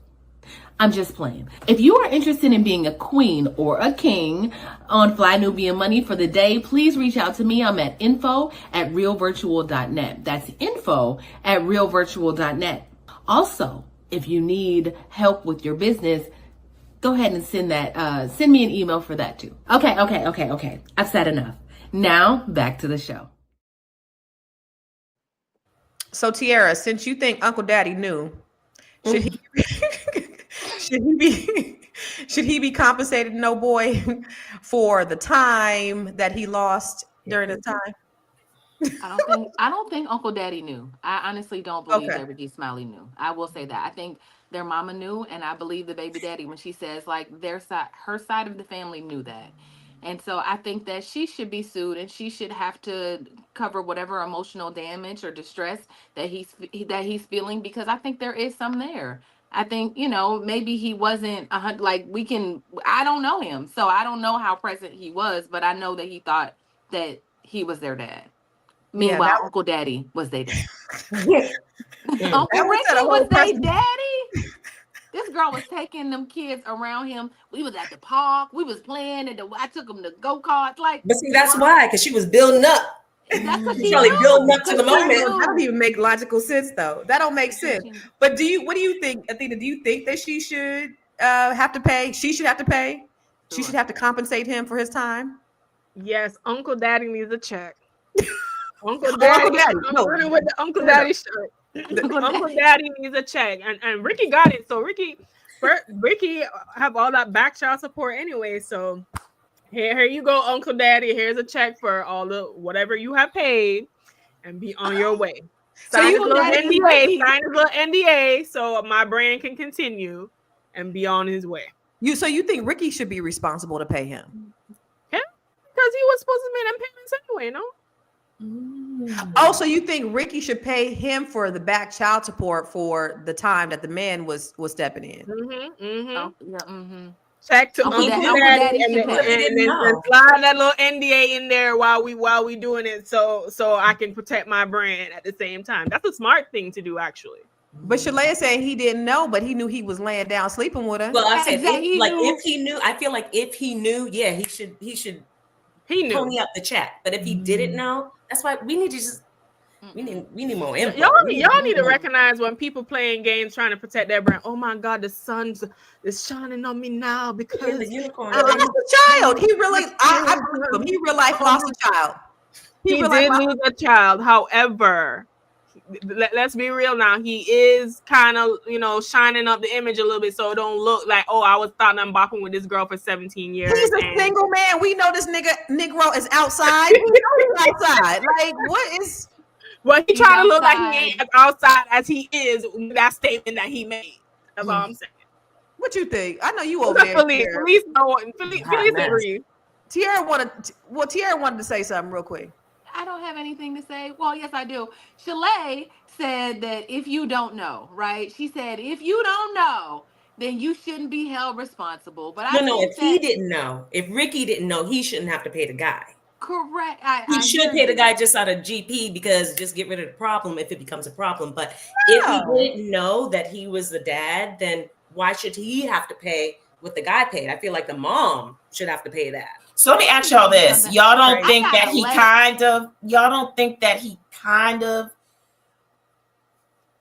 I'm just playing. If you are interested in being a queen or a king on Fly Nubian Money for the day, please reach out to me. I'm at info@realvirtual.net. That's info@realvirtual.net. Also, if you need help with your business, go ahead and send me an email for that too. Okay. I've said enough. Now back to the show. So Tiara, since you think Uncle Daddy knew, should he should he be compensated, no boy, for the time that he lost during the time? I don't think Uncle Daddy knew. I honestly don't believe that Rickey Smiley knew. I will say that. I think their mama knew, and I believe the baby daddy when she says like her side of the family knew that. And so I think that she should be sued and she should have to cover whatever emotional damage or distress that he's feeling, because I think there is some there. I think, maybe he wasn't I don't know him, so I don't know how present he was, but I know that he thought that he was their dad. Meanwhile, Uncle Daddy was their dad. Uncle Ricky was their daddy. This girl was taking them kids around him. We was at the park. We was playing, and I took them to go-karts. But see, that's why, because she was building up. That's what She's probably building up to the moment. That don't even make logical sense, though. That don't make sense. But what do you think, Athena? Do you think that she should have to pay? She should have to pay. She should have to compensate him for his time. Yes, Uncle Daddy needs a check. Uncle Daddy. I'm running with the Uncle Daddy shirt. Uncle Daddy needs a check, and Ricky got it. So Ricky have all that back child support anyway. So here you go, Uncle Daddy. Here's a check for all the whatever you have paid, and be on your way. Sign this little NDA so my brand can continue and be on his way. So you think Ricky should be responsible to pay him? Yeah, because he was supposed to make them payments anyway, no? Oh, so you think Ricky should pay him for the back child support for the time that the man was stepping in? Check to Uncle Daddy and then slide that little NDA in there while we doing it, so I can protect my brand at the same time. That's a smart thing to do, actually. But Shalea said he didn't know, but he knew he was laying down sleeping with her. Well, I said if he knew, I feel like if he knew, yeah, he should pony up the check. But if he didn't know, that's why we need to just we need more info. Y'all need to recognize when people playing games trying to protect their brand. Oh my God, the sun is shining on me now because the unicorn. He lost a child. He really, I believe him. He real life lost a child. He did lose a child. However, let's be real now. He is kind of, shining up the image a little bit, so it don't look like, I was thought I'm bopping with this girl for 17 years. He's a single man. We know this Negro is outside. We know he's outside. Like, what is? Well, he trying to look like he ain't as outside as he is with that statement that he made. That's all I'm saying. What you think? I know you over there. Police agree. Tiara wanted to say something real quick. I don't have anything to say. Well, yes, I do. Shalea said that if you don't know, right? She said, if you don't know, then you shouldn't be held responsible. But if he didn't know, if Ricky didn't know, he shouldn't have to pay the guy. Correct. He should pay the guy just out of GP, because just get rid of the problem if it becomes a problem. But if he didn't know that he was the dad, then why should he have to pay what the guy paid? I feel like the mom should have to pay that. So let me ask y'all this. Y'all don't think that he kind of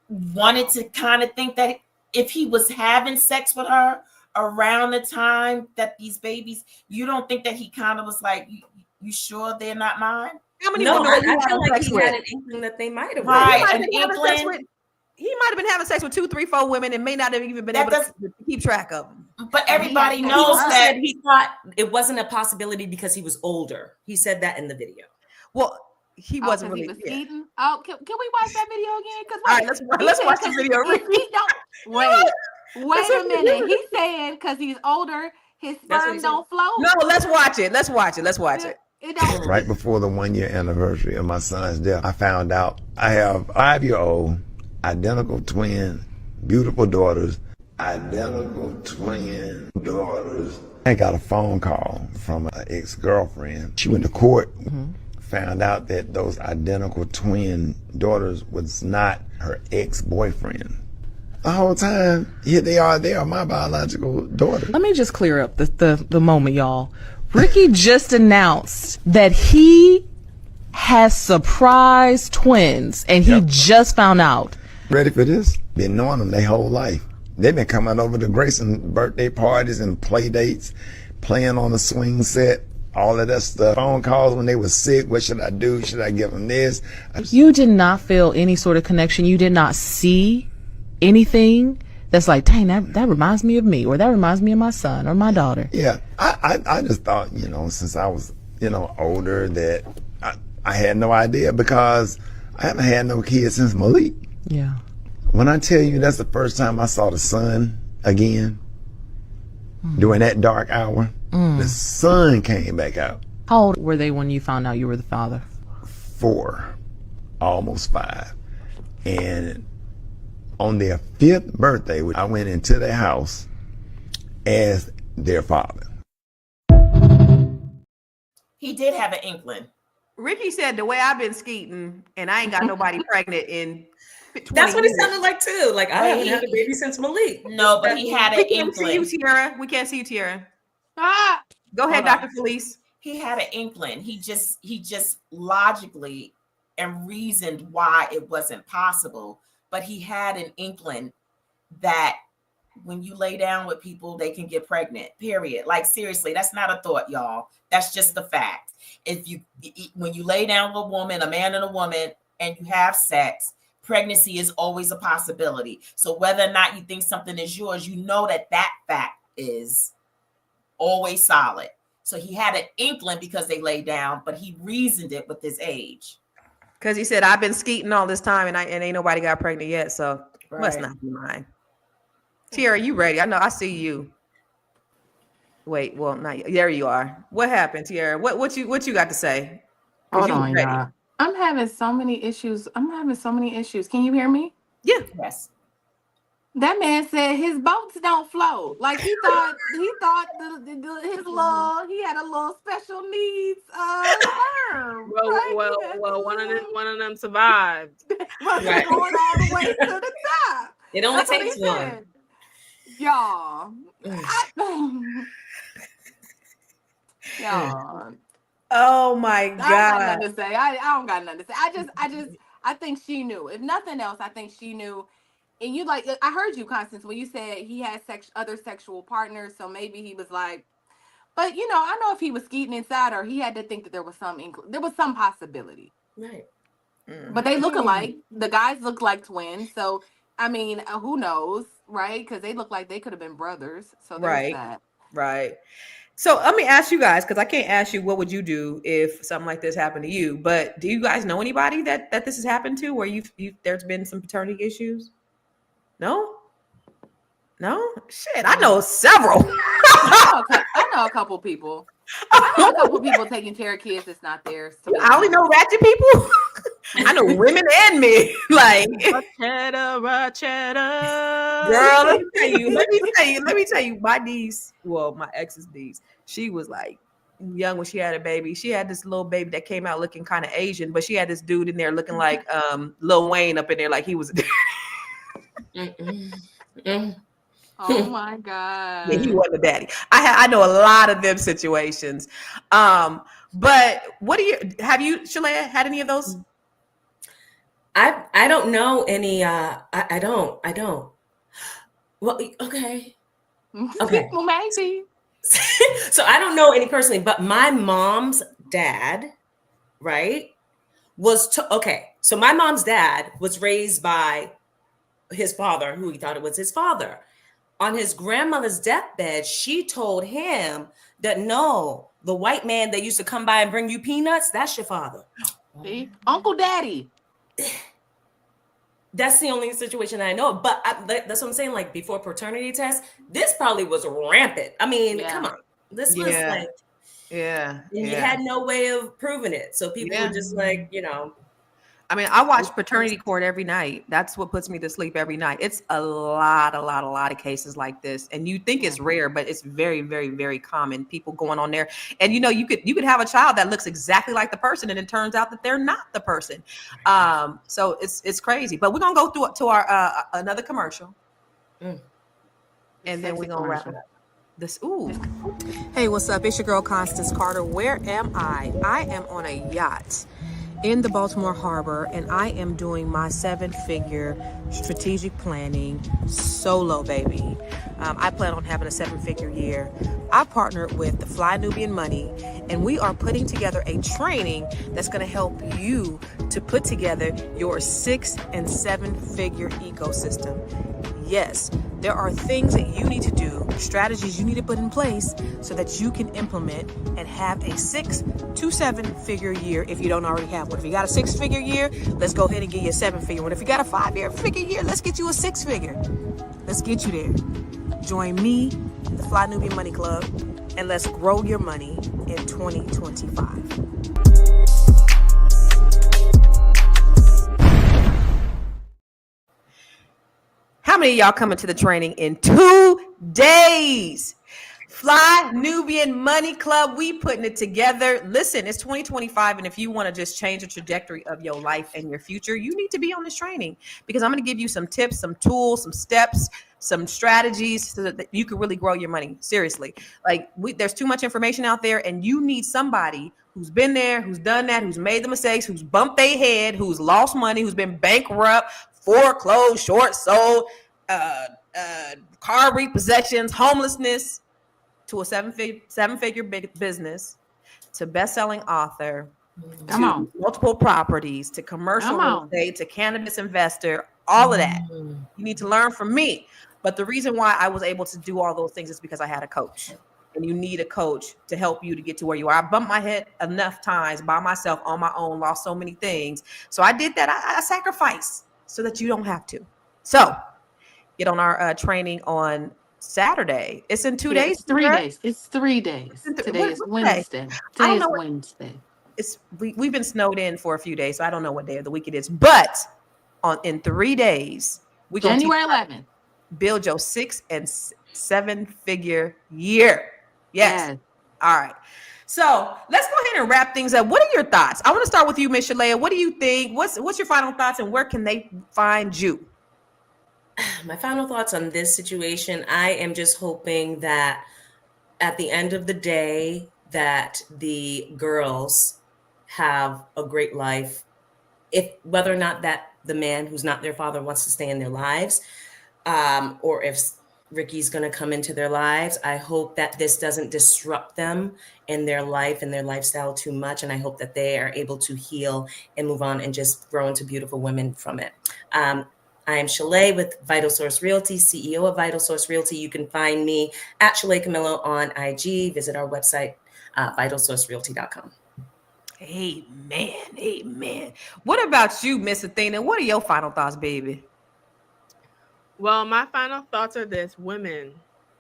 wanted to kind of think that if he was having sex with her, around the time that these babies, you don't think that he kind of was like, you sure they're not mine? How many No, women I were you feel having like sex he with? had an inkling that they might have. Right. He might have An been having sex inkling. with. He might have been having sex with 2, 3, 4 women and may not have even been That able to keep track of them. But everybody He knows He that. said he thought it wasn't a possibility because he was older. He said that in the video. Well, he wasn't really. He was Yeah. eating. Oh, can we watch that video again? Because All right, let's watch the video. Wait a minute. He said because he's older, his That's what sperm he said. don't flow. No, let's watch it. Let's watch it. Let's watch it. It don't. Right before the 1-year anniversary of my son's death, I found out I have 5-year-old, identical twin, beautiful daughters, identical twin daughters. I got a phone call from an ex-girlfriend. She went to court, found out that those identical twin daughters was not her ex-boyfriend. The whole time, here they are my biological daughters. Let me just clear up the moment, y'all. Rickey just announced that he has surprise twins, and he just found out. Ready for this? Been knowing them their whole life. They've been coming over to Grayson birthday parties and play dates, playing on the swing set, all of that stuff. Phone calls when they were sick. What should I do? Should I give them this? You did not feel any sort of connection. You did not see anything that's like, dang, that reminds me of me, or that reminds me of my son or my daughter. Yeah, I just thought, since I was, older, that I had no idea, because I haven't had no kids since Malik. Yeah. When I tell you that's the first time I saw the sun again, during that dark hour, the sun came back out. How old were they when you found out you were the father? 4, almost 5. And on their 5th birthday, I went into their house as their father. He did have an inkling. Rickey said the way I've been skeeting and I ain't got nobody pregnant in 20 That's what it years. sounded like too. Like I haven't had a baby since Malik. No, but he had an We can't see you, inkling. Tiara. We can't see you, Tiara. Ah, Go ahead, Hold on. Dr. Felice. He had an inkling. He just logically and reasoned why it wasn't possible. But he had an inkling that when you lay down with people, they can get pregnant, period. Like, seriously, that's not a thought, y'all. That's just the fact. When you lay down with a woman, a man and a woman, and you have sex, pregnancy is always a possibility. So whether or not you think something is yours, you know that fact is always solid. So he had an inkling because they lay down, but he reasoned it with his age. Because he said, I've been skeeting all this time and ain't nobody got pregnant yet. So must Right. not be mine. Tiara, you ready? I know I see you. Wait, well, not yet. There you are. What happened, Tiara? What you got to say? 'Cause hold you on, ready. y'all. I'm having so many issues. Can you hear me? Yeah. Yes. That man said his boats don't float. Like he thought he had a little special needs sperm. Well, one of them survived. Must be Right. going all the way to the top. It only That's what takes he one. said. Y'all. Y'all. Oh my I don't got God. nothing to say. I don't got nothing to say. I think she knew. If nothing else, I think she knew. And you I heard you, Constance, when you said he had other sexual partners, so maybe he was like, but I know if he was skeeting inside her, he had to think that there was some possibility. Right. But they look alike. The guys look like twins, so I mean, who knows, right? Because they look like they could have been brothers. So there's Right. that. Right. So let me ask you guys, because I can't ask you what would you do if something like this happened to you. But do you guys know anybody that this has happened to, where there's been some paternity issues? No? Shit, I know several. I know a couple people. I know a couple people taking care of kids that's not theirs. I only know ratchet people. I know women and men. Like, Cheddar. girl, let me tell you, my niece, well, my ex's niece, she was like young when she had a baby. She had this little baby that came out looking kind of Asian, but she had this dude in there looking like Lil Wayne up in there, like he was. Oh my God. Yeah, he wasn't a daddy. I know a lot of them situations. But what have you, Shalea, had any of those? I don't know any I don't. Well, okay. Okay. Well, maybe. So I don't know any personally, but my mom's dad, right, okay. So my mom's dad was raised by his father, who he thought it was his father. On his grandmother's deathbed, she told him that no, the white man that used to come by and bring you peanuts, that's your father. See? Uncle Daddy. That's the only situation I know. But that's what I'm saying. Like before paternity test, this probably was rampant. I mean, come on. This was like, and you had no way of proving it. So people were just like, I mean, I watch paternity court every night. That's what puts me to sleep every night. It's a lot of cases like this. And you think it's rare, but it's very, very, very common. People going on there. And you could have a child that looks exactly like the person, and it turns out that they're not the person. So it's crazy. But we're gonna go through to our another commercial. And then we're gonna wrap it up. Hey, what's up? It's your girl Constance Carter. Where am I? I am on a yacht in the Baltimore Harbor, and I am doing my 7-figure strategic planning solo, baby. I plan on having a 7-figure year. I partnered with the Fly Nubian Money, and we are putting together a training that's going to help you to put together your 6- and 7-figure ecosystem. Yes, there are things that you need to do, strategies you need to put in place so that you can implement and have a 6 to 7-figure year if you don't already have one. If you got a 6-figure year, let's go ahead and get you a 7-figure one. If you got a 5-figure year, let's get you a 6-figure. Let's get you there. Join me, the Fly Nubian Money Club, and let's grow your money in 2025. How many of y'all coming to the training in 2 days? Fly Nubian Money Club, we putting it together. Listen, it's 2025, and if you want to just change the trajectory of your life and your future, you need to be on this training, because I'm going to give you some tips, some tools, some steps, some strategies so that you can really grow your money. Seriously, there's too much information out there, and you need somebody who's been there, who's done that, who's made the mistakes, who's bumped their head, who's lost money, who's been bankrupt, foreclosed, short sold, car repossessions, homelessness, to a 7-figure big business, to best-selling author, to multiple properties, to commercial real estate, to cannabis investor, all of that. You need to learn from me. But the reason why I was able to do all those things is because I had a coach. And you need a coach to help you to get to where you are. I bumped my head enough times by myself on my own, lost so many things. So I did that. I sacrificed so that you don't have to. So get on our training on Saturday. It's in 2 days. It's 3 days. It's 3 days. Today is Wednesday. Today is Wednesday. We've been snowed in for a few days, so I don't know what day of the week it is. But in 3 days, we January 11th. Build your 6- and 7-figure year. Yes. All right. So let's go ahead and wrap things up. What are your thoughts? I want to start with you, Miss Shalea. What do you think? What's your final thoughts, and where can they find you? My final thoughts on this situation, I am just hoping that at the end of the day, that the girls have a great life, whether or not that the man who's not their father wants to stay in their lives, or if Rickey's going to come into their lives. I hope that this doesn't disrupt them in their life and their lifestyle too much. And I hope that they are able to heal and move on and just grow into beautiful women from it. I am Shalay with Vital Source Realty, CEO of Vital Source Realty. You can find me at Shalay Camillo on IG. Visit our website, vitalsourcerealty.com. Amen. What about you, Miss Athena? What are your final thoughts, baby? Well, my final thoughts are this. Women,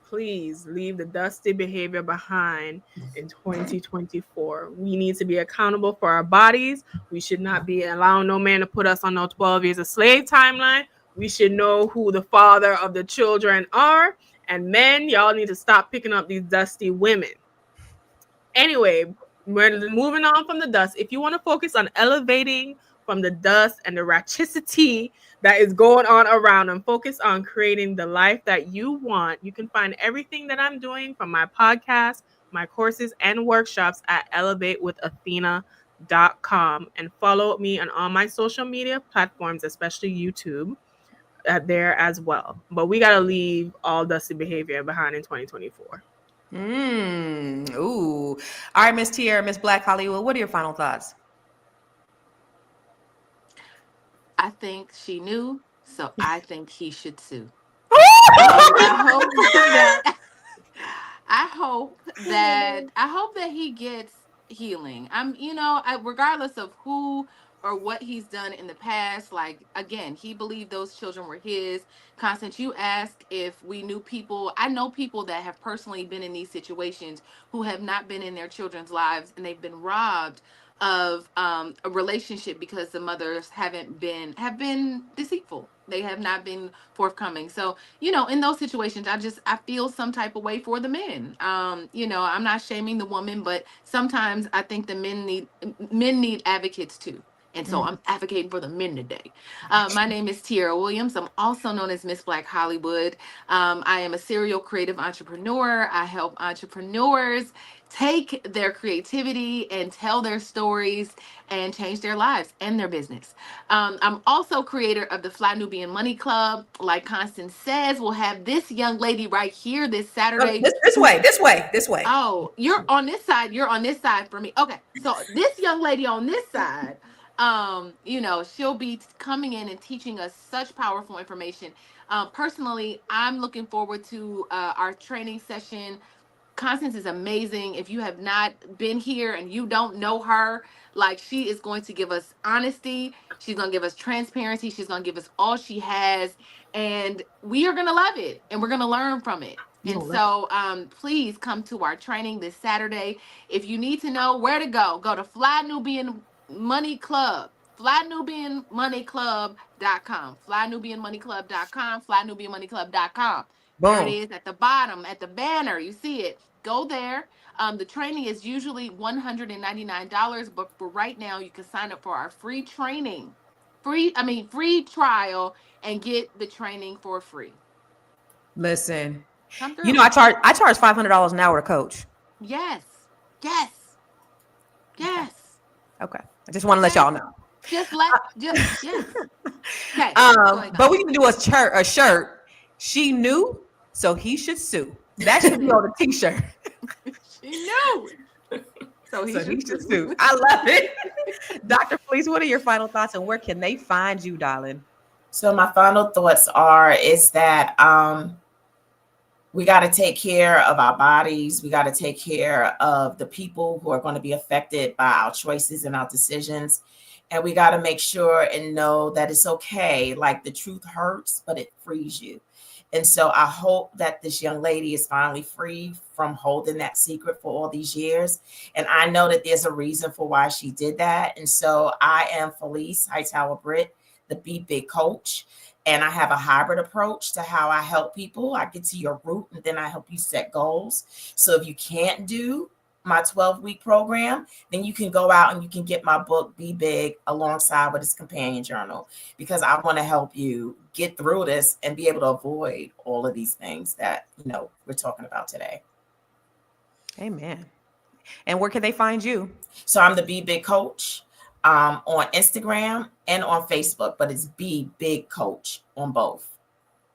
please leave the dusty behavior behind in 2024. We need to be accountable for our bodies. We should not be allowing no man to put us on no 12 years of slave timeline. We should know who the father of the children are. And men, y'all need to stop picking up these dusty women. Anyway, we're moving on from the dust. If you want to focus on elevating from the dust and the ratchicity that is going on around and focus on creating the life that you want, you can find everything that I'm doing from my podcast, my courses, and workshops at elevatewithathena.com, and follow me on all my social media platforms, especially YouTube. there as well. But we got to leave all dusty behavior behind in 2024. Ooh. All right, Miss Tierra, Miss Black Hollywood, what are your final thoughts? I think she knew, so I think he should sue. I hope that he gets healing. Regardless of who or what he's done in the past, like, again, he believed those children were his. Constance, you asked if we knew people. I know people that have personally been in these situations who have not been in their children's lives, and they've been robbed of a relationship because the mothers have been deceitful. They have not been forthcoming. So, in those situations, I feel some type of way for the men. I'm not shaming the woman, but sometimes I think the men need advocates too. And so I'm advocating for the men today. My name is Tierra Williams. I'm also known as Miss Black Hollywood. I am a serial creative entrepreneur. I help entrepreneurs take their creativity and tell their stories and change their lives and their business. I'm also creator of the Fly Nubian Money Club. Like Constance says, we'll have this young lady right here this Saturday. This way. Oh, you're on this side. You're on this side for me. Okay. So this young lady on this side, she'll be coming in and teaching us such powerful information. Personally, I'm looking forward to our training session. Constance is amazing. If you have not been here and you don't know her, like, she is going to give us honesty. She's going to give us transparency. She's going to give us all she has. And we are going to love it. And we're going to learn from it. And so please come to our training this Saturday. If you need to know where to go to Fly Nubian Money Club. FlyNubianMoneyClub.com. FlyNubianMoneyClub.com. FlyNubianMoneyClub.com. There it is at the bottom, at the banner. You see it. Go there. The training is usually $199, but for right now, you can sign up for our free training, free trial, and get the training for free. Listen, I charge $500 an hour to coach. Yes. Okay, I just want to let y'all know. Yes. Okay. But we can do a shirt. She knew, so he should sue. That should be on the t-shirt. She knew. So he should sue. I love it. Dr. Felice, what are your final thoughts and where can they find you, darling? So my final thoughts is that we got to take care of our bodies. We got to take care of the people who are going to be affected by our choices and our decisions. And we got to make sure and know that it's okay. Like, the truth hurts, but it frees you. And so I hope that this young lady is finally free from holding that secret for all these years. And I know that there's a reason for why she did that. And so I am Felice Hightower Britt, the Be Big Coach. And I have a hybrid approach to how I help people. I get to your root and then I help you set goals. So if you can't do my 12-week program, then you can go out and you can get my book, Be Big, alongside with its companion journal, because I want to help you get through this and be able to avoid all of these things that, we're talking about today. Amen. And where can they find you? So I'm the Be Big Coach on Instagram and on Facebook, but it's Be Big Coach on both.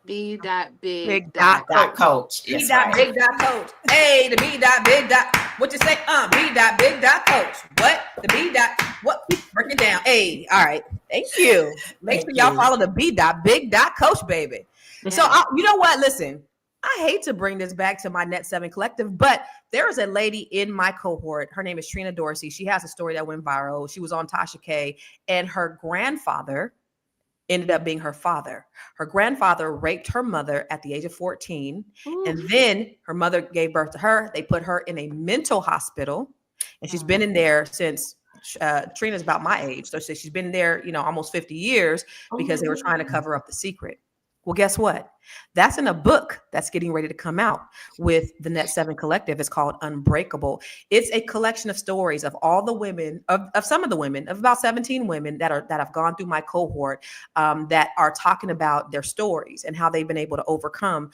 B.big.coach. B.big.coach. Hey, the B.big. What you say? B.big.coach. What? The what? Break it down. Hey, all right. Thank you. Make sure y'all follow the B.big.coach, baby. Yeah. So, you know what? Listen, I hate to bring this back to my Net 7 collective, but there is a lady in my cohort. Her name is Trina Dorsey. She has a story that went viral. She was on Tasha K, and her grandfather ended up being her father. Her grandfather raped her mother at the age of 14. Ooh. And then her mother gave birth to her. They put her in a mental hospital, and she's been in there since Trina's about my age. So she's been there, almost 50 years because they were trying to cover up the secret. Well, guess what? That's in a book that's getting ready to come out with the Net 7 Collective. It's called Unbreakable. It's a collection of stories of all the women, of some of the women, of about 17 women that have gone through my cohort, that are talking about their stories and how they've been able to overcome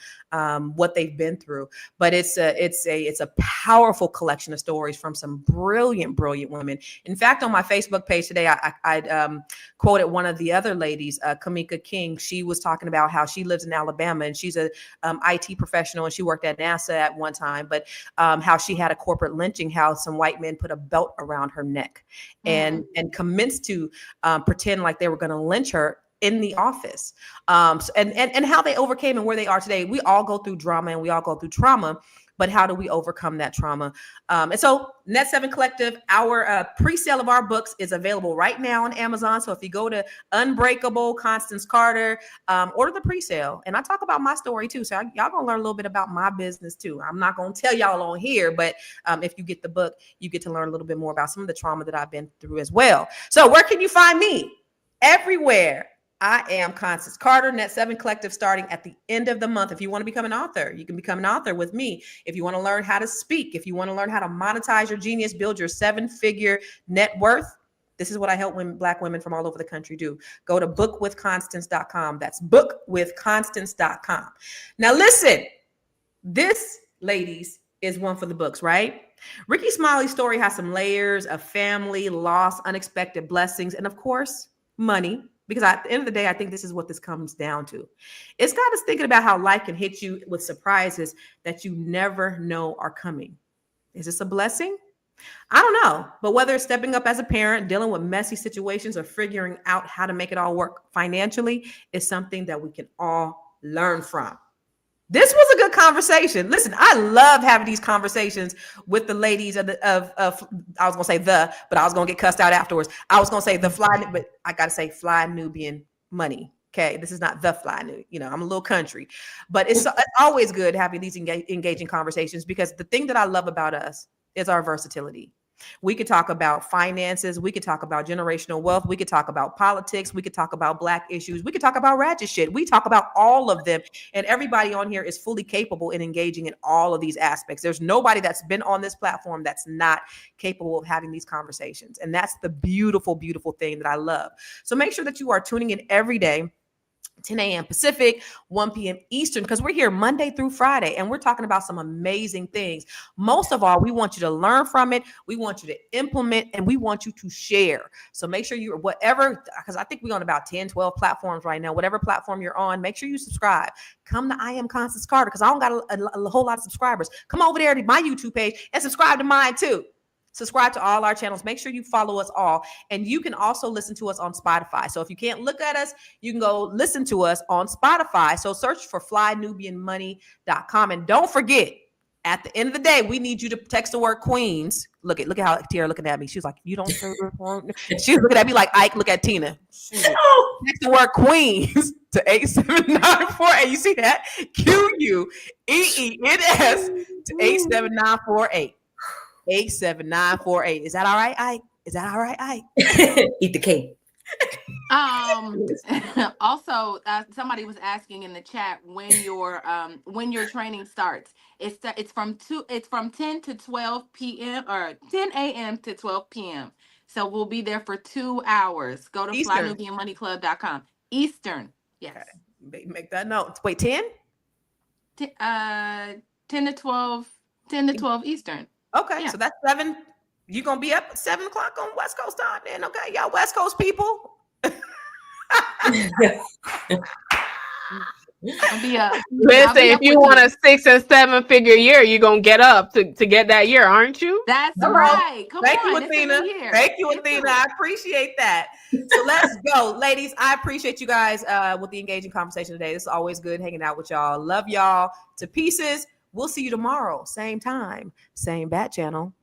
what they've been through. But it's a powerful collection of stories from some brilliant women. In fact, on my Facebook page today, I quoted one of the other ladies, Kamika King. She was talking about how she lives in Alabama and she's a IT professional and she worked at NASA at one time, but how she had a corporate lynching, how some white men put a belt around her neck and commenced to pretend like they were going to lynch her in the office, and how they overcame and where they are today. We all go through drama and we all go through trauma, but how do we overcome that trauma? And so Net 7 Collective, our pre-sale of our books is available right now on Amazon. So if you go to Unbreakable, Constance Carter, order the pre-sale. And I talk about my story too. So y'all gonna learn a little bit about my business too. I'm not gonna tell y'all on here, but if you get the book, you get to learn a little bit more about some of the trauma that I've been through as well. So where can you find me? Everywhere. I am Constance Carter, Net 7 Collective, starting at the end of the month. If you want to become an author, you can become an author with me. If you want to learn how to speak, if you want to learn how to monetize your genius, build your 7-figure net worth, this is what I help Black women from all over the country do. Go to bookwithconstance.com. That's bookwithconstance.com. Now listen, this, ladies, is one for the books, right? Rickey Smiley's story has some layers of family, loss, unexpected blessings, and of course, money. Because at the end of the day, I think this is what this comes down to. It's got us thinking about how life can hit you with surprises that you never know are coming. Is this a blessing? I don't know. But whether it's stepping up as a parent, dealing with messy situations, or figuring out how to make it all work financially is something that we can all learn from. This was a good conversation. Listen, I love having these conversations with the ladies of I was gonna say but I was gonna get cussed out afterwards. I was gonna say but I gotta say Fly Nubian Money. Okay, this is not the Fly New. I'm a little country, but it's always good having these engaging conversations because the thing that I love about us is our versatility. We could talk about finances. We could talk about generational wealth. We could talk about politics. We could talk about Black issues. We could talk about ratchet shit. We talk about all of them. And everybody on here is fully capable in engaging in all of these aspects. There's nobody that's been on this platform that's not capable of having these conversations. And that's the beautiful, beautiful thing that I love. So make sure that you are tuning in every day. 10 a.m. Pacific, 1 p.m. Eastern, because we're here Monday through Friday, and we're talking about some amazing things. Most of all, we want you to learn from it. We want you to implement, and we want you to share. So make sure you're because I think we're on about 10, 12 platforms right now. Whatever platform you're on, make sure you subscribe. Come to I Am Constance Carter, because I don't got a whole lot of subscribers. Come over there to my YouTube page and subscribe to mine too. Subscribe to all our channels. Make sure you follow us all. And you can also listen to us on Spotify. So if you can't look at us, you can go listen to us on Spotify. So search for flynubianmoney.com. And don't forget, at the end of the day, we need you to text the word Queens. Look at how Tiara looking at me. She was like, you don't. She was looking at me like, Ike, look at Tina. Text the word Queens to 87948. You see that? QUEENS to 87948. 87948. Is that all right, Ike? Is that all right, Ike? Eat the cake. Also, somebody was asking in the chat when your training starts. It's from 10 to 12 p.m. or 10 a.m. to 12 p.m. So we'll be there for 2 hours. Go to flynubianmoneyclub.com. Eastern. Yes. Okay. Make that note. Wait, 10? 10 to 12 Eastern. Okay, Yeah. so that's 7. You're going to be up at 7 o'clock on West Coast time then. Okay, y'all West Coast people. Listen, if you want a 6 and 7 figure year, you're going to get up to get that year, aren't you? That's right. Thank you, Athena. Thank you, Athena. I appreciate that. So let's go. Ladies, I appreciate you guys with the engaging conversation today. This is always good hanging out with y'all. Love y'all to pieces. We'll see you tomorrow. Same time, same bat channel.